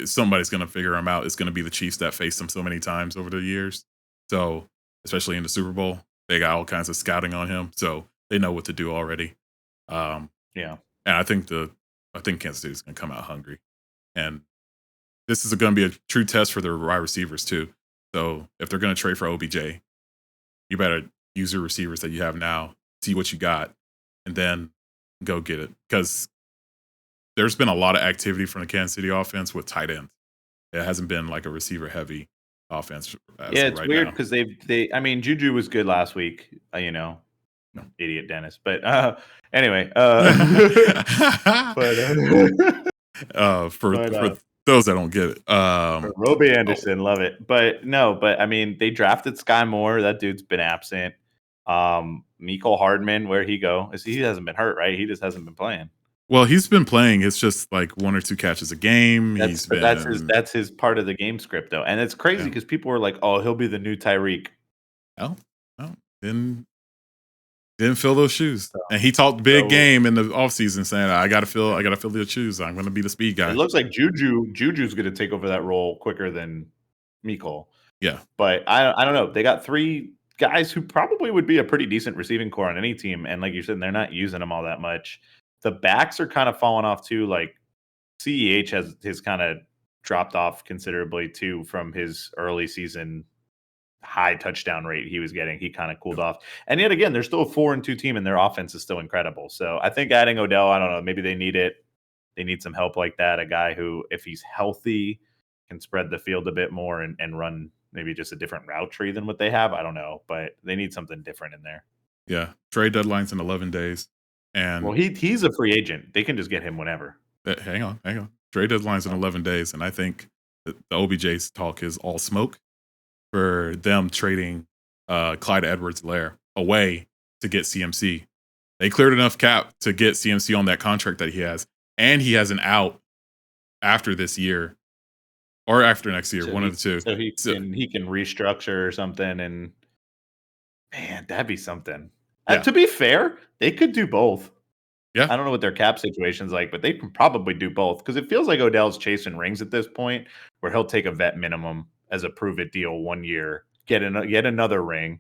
somebody's going to figure him out. It's going to be the Chiefs that faced him so many times over the years. So especially in the Super Bowl, they got all kinds of scouting on him, so they know what to do already. Yeah. And I think Kansas City is going to come out hungry, and this is going to be a true test for their wide receivers too. So if they're going to trade for OBJ, you better use your receivers that you have now, see what you got, and then go get it. Because there's been a lot of activity from the Kansas City offense with tight ends. It hasn't been like a receiver heavy offense. Yeah, it's weird because I mean, Juju was good last week. Idiot Dennis. But anyway, for those that don't get it, Roby Anderson, love it. But I mean, they drafted Sky Moore. That dude's been absent. Mecole Hardman, where'd he go? He hasn't been hurt, right? He just hasn't been playing. Well, he's been playing. It's just like 1 or 2 catches a game. That's his part of the game script, though, and it's crazy because people were like, "Oh, he'll be the new Tyreek." No, didn't fill those shoes, and he talked big game in the offseason, saying, "I gotta fill the shoes. I'm going to be the speed guy." It looks like Juju's going to take over that role quicker than Mecole. Yeah, but I don't know. They got 3 guys who probably would be a pretty decent receiving core on any team, and like you said, they're not using them all that much. The backs are kind of falling off too. Like CEH has kind of dropped off considerably too from his early season high touchdown rate he was getting. He kind of cooled off. And yet again, they're still a 4-2 team and their offense is still incredible. So I think adding Odell, I don't know, maybe they need it. They need some help like that. A guy who, if he's healthy, can spread the field a bit more and run maybe just a different route tree than what they have. I don't know, but they need something different in there. Yeah. Trade deadline's in 11 days. And well, he's a free agent. They can just get him whenever. Hang on. Trade deadline's in 11 days, and I think the OBJ's talk is all smoke for them trading Clyde Edwards-Helaire away to get CMC. They cleared enough cap to get CMC on that contract that he has, and he has an out after this year or after next year, one of the two. So he can restructure or something, and man, that'd be something. Yeah. To be fair, they could do both. Yeah. I don't know what their cap situation's like, but they can probably do both because it feels like Odell's chasing rings at this point, where he'll take a vet minimum as a prove it deal 1 year, get another ring,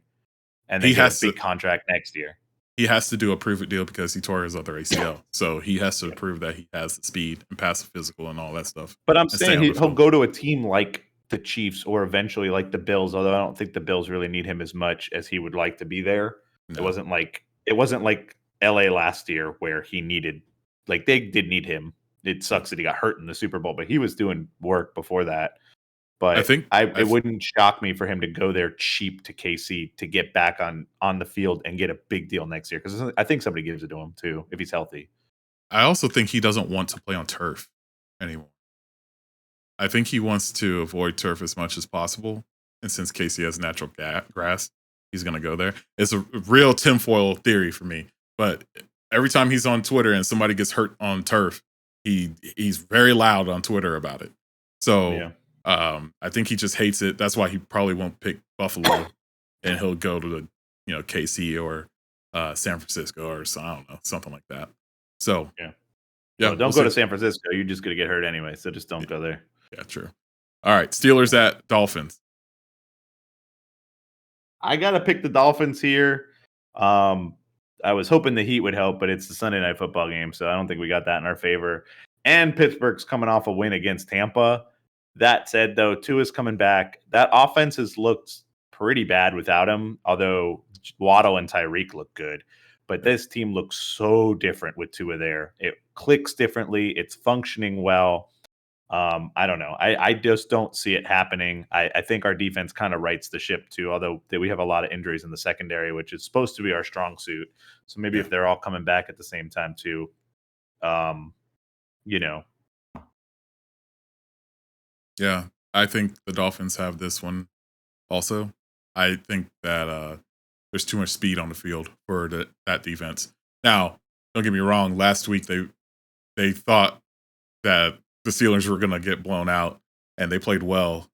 and then get a big contract next year. He has to do a prove it deal because he tore his other ACL, so he has to prove that he has the speed and pass the physical and all that stuff. But I'm saying he'll go to a team like the Chiefs or eventually like the Bills, although I don't think the Bills really need him as much as he would like to be there. No. It wasn't like LA last year where he needed, like, they did need him. It sucks that he got hurt in the Super Bowl, but he was doing work before that. I But think it wouldn't shock me for him to go there cheap to KC to get back on the field and get a big deal next year, because I think somebody gives it to him too if he's healthy. I also think he doesn't want to play on turf anymore. I think he wants to avoid turf as much as possible. And since Casey has natural grass, he's going to go there. It's a real tinfoil theory for me. But every time he's on Twitter and somebody gets hurt on turf, he's very loud on Twitter about it. So Yeah. I think he just hates it. That's why he probably won't pick Buffalo, and he'll go to the KC or San Francisco or I don't know, something like that. So Yeah. yeah, Well, don't go to San Francisco. You're just going to get hurt anyway. So just don't go there. Yeah, true. All right, Steelers at Dolphins. I got to pick the Dolphins here. I was hoping the Heat would help, but it's the Sunday Night Football game, so I don't think we got that in our favor. And Pittsburgh's coming off a win against Tampa. That said, though, Tua's coming back. That offense has looked pretty bad without him, although Waddle and Tyreek look good. But this team looks so different with Tua there. It clicks differently. It's functioning well. I don't know. I just don't see it happening. I think our defense kind of rights the ship too, although we have a lot of injuries in the secondary, which is supposed to be our strong suit. So maybe if they're all coming back at the same time too, you know. Yeah, I think the Dolphins have this one also. I think that there's too much speed on the field for that defense. Now, don't get me wrong. Last week they thought that the Steelers were going to get blown out, and they played well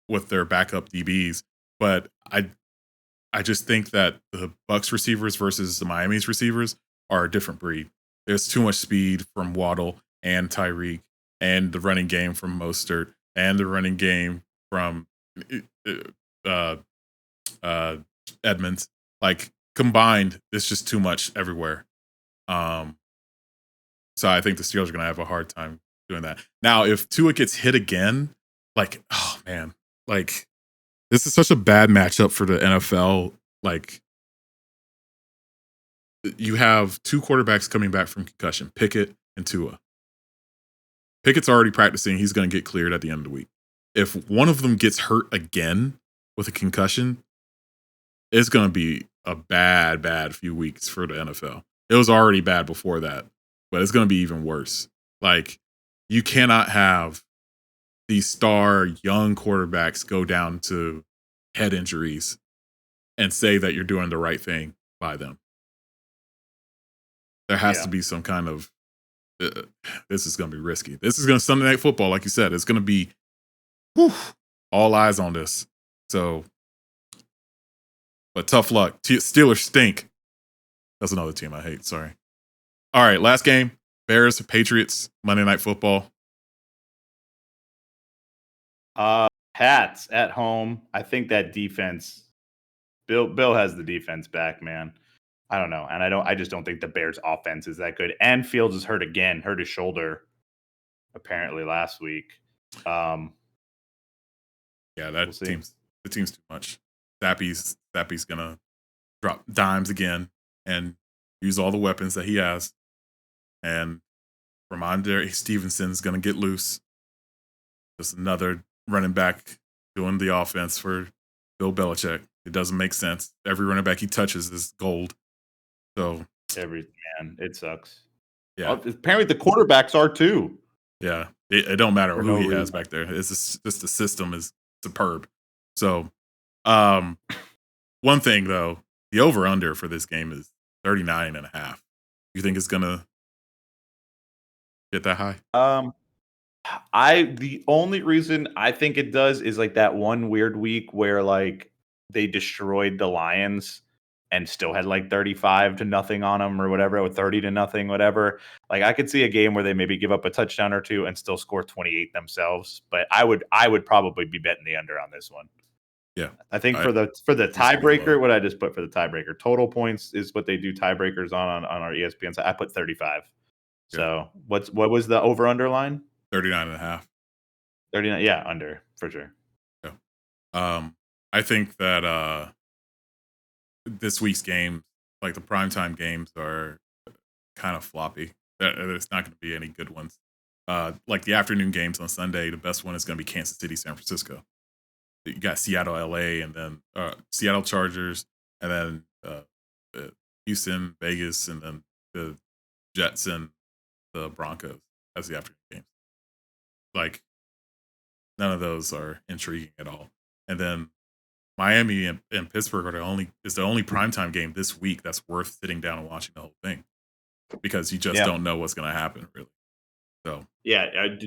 with their backup DBs. But I just think that the Bucs receivers versus the Miami's receivers are a different breed. There's too much speed from Waddle and Tyreek, and the running game from Mostert, and the running game from Edmonds. Like, combined, it's just too much everywhere. So I think the Steelers are going to have a hard time doing that. Now, if Tua gets hit again, like, oh man, like, this is such a bad matchup for the NFL. Like, you have two quarterbacks coming back from concussion, Pickett and Tua. Pickett's already practicing. He's going to get cleared at the end of the week. If one of them gets hurt again with a concussion, it's going to be a bad few weeks for the NFL. It was already bad before that, but it's going to be even worse. Like, you cannot have these star young quarterbacks go down to head injuries and say that you're doing the right thing by them. There has to be some kind of, this is going to be risky. This is going to Sunday Night Football, like you said. It's going to be all eyes on this. So, but tough luck. Steelers stink. That's another team I hate. Sorry. All right, last game. Bears, Patriots, Monday Night Football. Pats at home. I think that defense, Bill has the defense back, man. I don't know. And I just don't think the Bears offense is that good. And Fields is hurt again, hurt his shoulder apparently last week. Yeah, that team's too much. Zappy's gonna drop dimes again and use all the weapons that he has. And Ramondre Stevenson's gonna get loose. Just another running back doing the offense for Bill Belichick. It doesn't make sense. Every running back he touches is gold. So man, it sucks. Yeah. Apparently the quarterbacks are too. Yeah. It don't matter who he has back there. It's just the system is superb. So one thing though, the over under for this game is 39.5. You think it's gonna get that high? The only reason I think it does is like that one weird week where like they destroyed the Lions and still had like 35-0 on them or whatever, or 30-0, whatever. Like, I could see a game where they maybe give up a touchdown or two and still score 28 themselves. But I would probably be betting the under on this one. Yeah. I think for the tiebreaker, what I just put for the tiebreaker, total points is what they do tiebreakers on our ESPN side. I put 35. Yeah. So what was the over under line? 39.5. 39, yeah, under for sure. I think that this week's game, like the primetime games, are kind of floppy. There's not going to be any good ones. Like the afternoon games on Sunday, the best one is going to be Kansas City, San Francisco. You got Seattle, LA, and then Seattle Chargers, and then Houston, Vegas, and then the Jets and the Broncos as the afternoon games. Like none of those are intriguing at all. And then Miami and Pittsburgh are the only primetime game this week that's worth sitting down and watching the whole thing, because you just don't know what's going to happen, really. So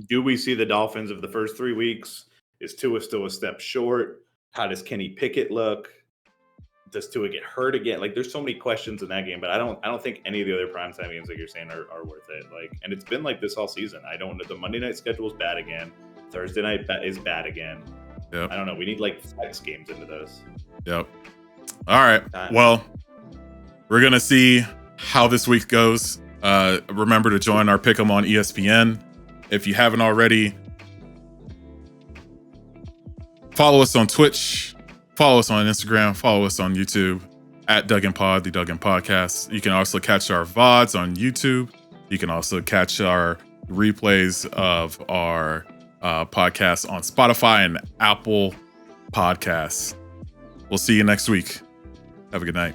do we see the Dolphins of the first 3 weeks? Is Tua still a step short? How does Kenny Pickett look? Does Tua get hurt again? Like, there's so many questions in that game, but I don't think any of the other primetime games, like you're saying, are worth it. Like, and it's been like this all season. I don't know. The Monday night schedule is bad again. Thursday night is bad again. Yep. I don't know. We need like flex games into those. Yep. All right. Well, we're gonna see how this week goes. Remember to join our Pick'em on ESPN if you haven't already. Follow us on Twitch. Follow us on Instagram. Follow us on YouTube at Duggan Pod, the Duggan Podcast. You can also catch our VODs on YouTube. You can also catch our replays of our podcasts on Spotify and Apple Podcasts. We'll see you next week. Have a good night.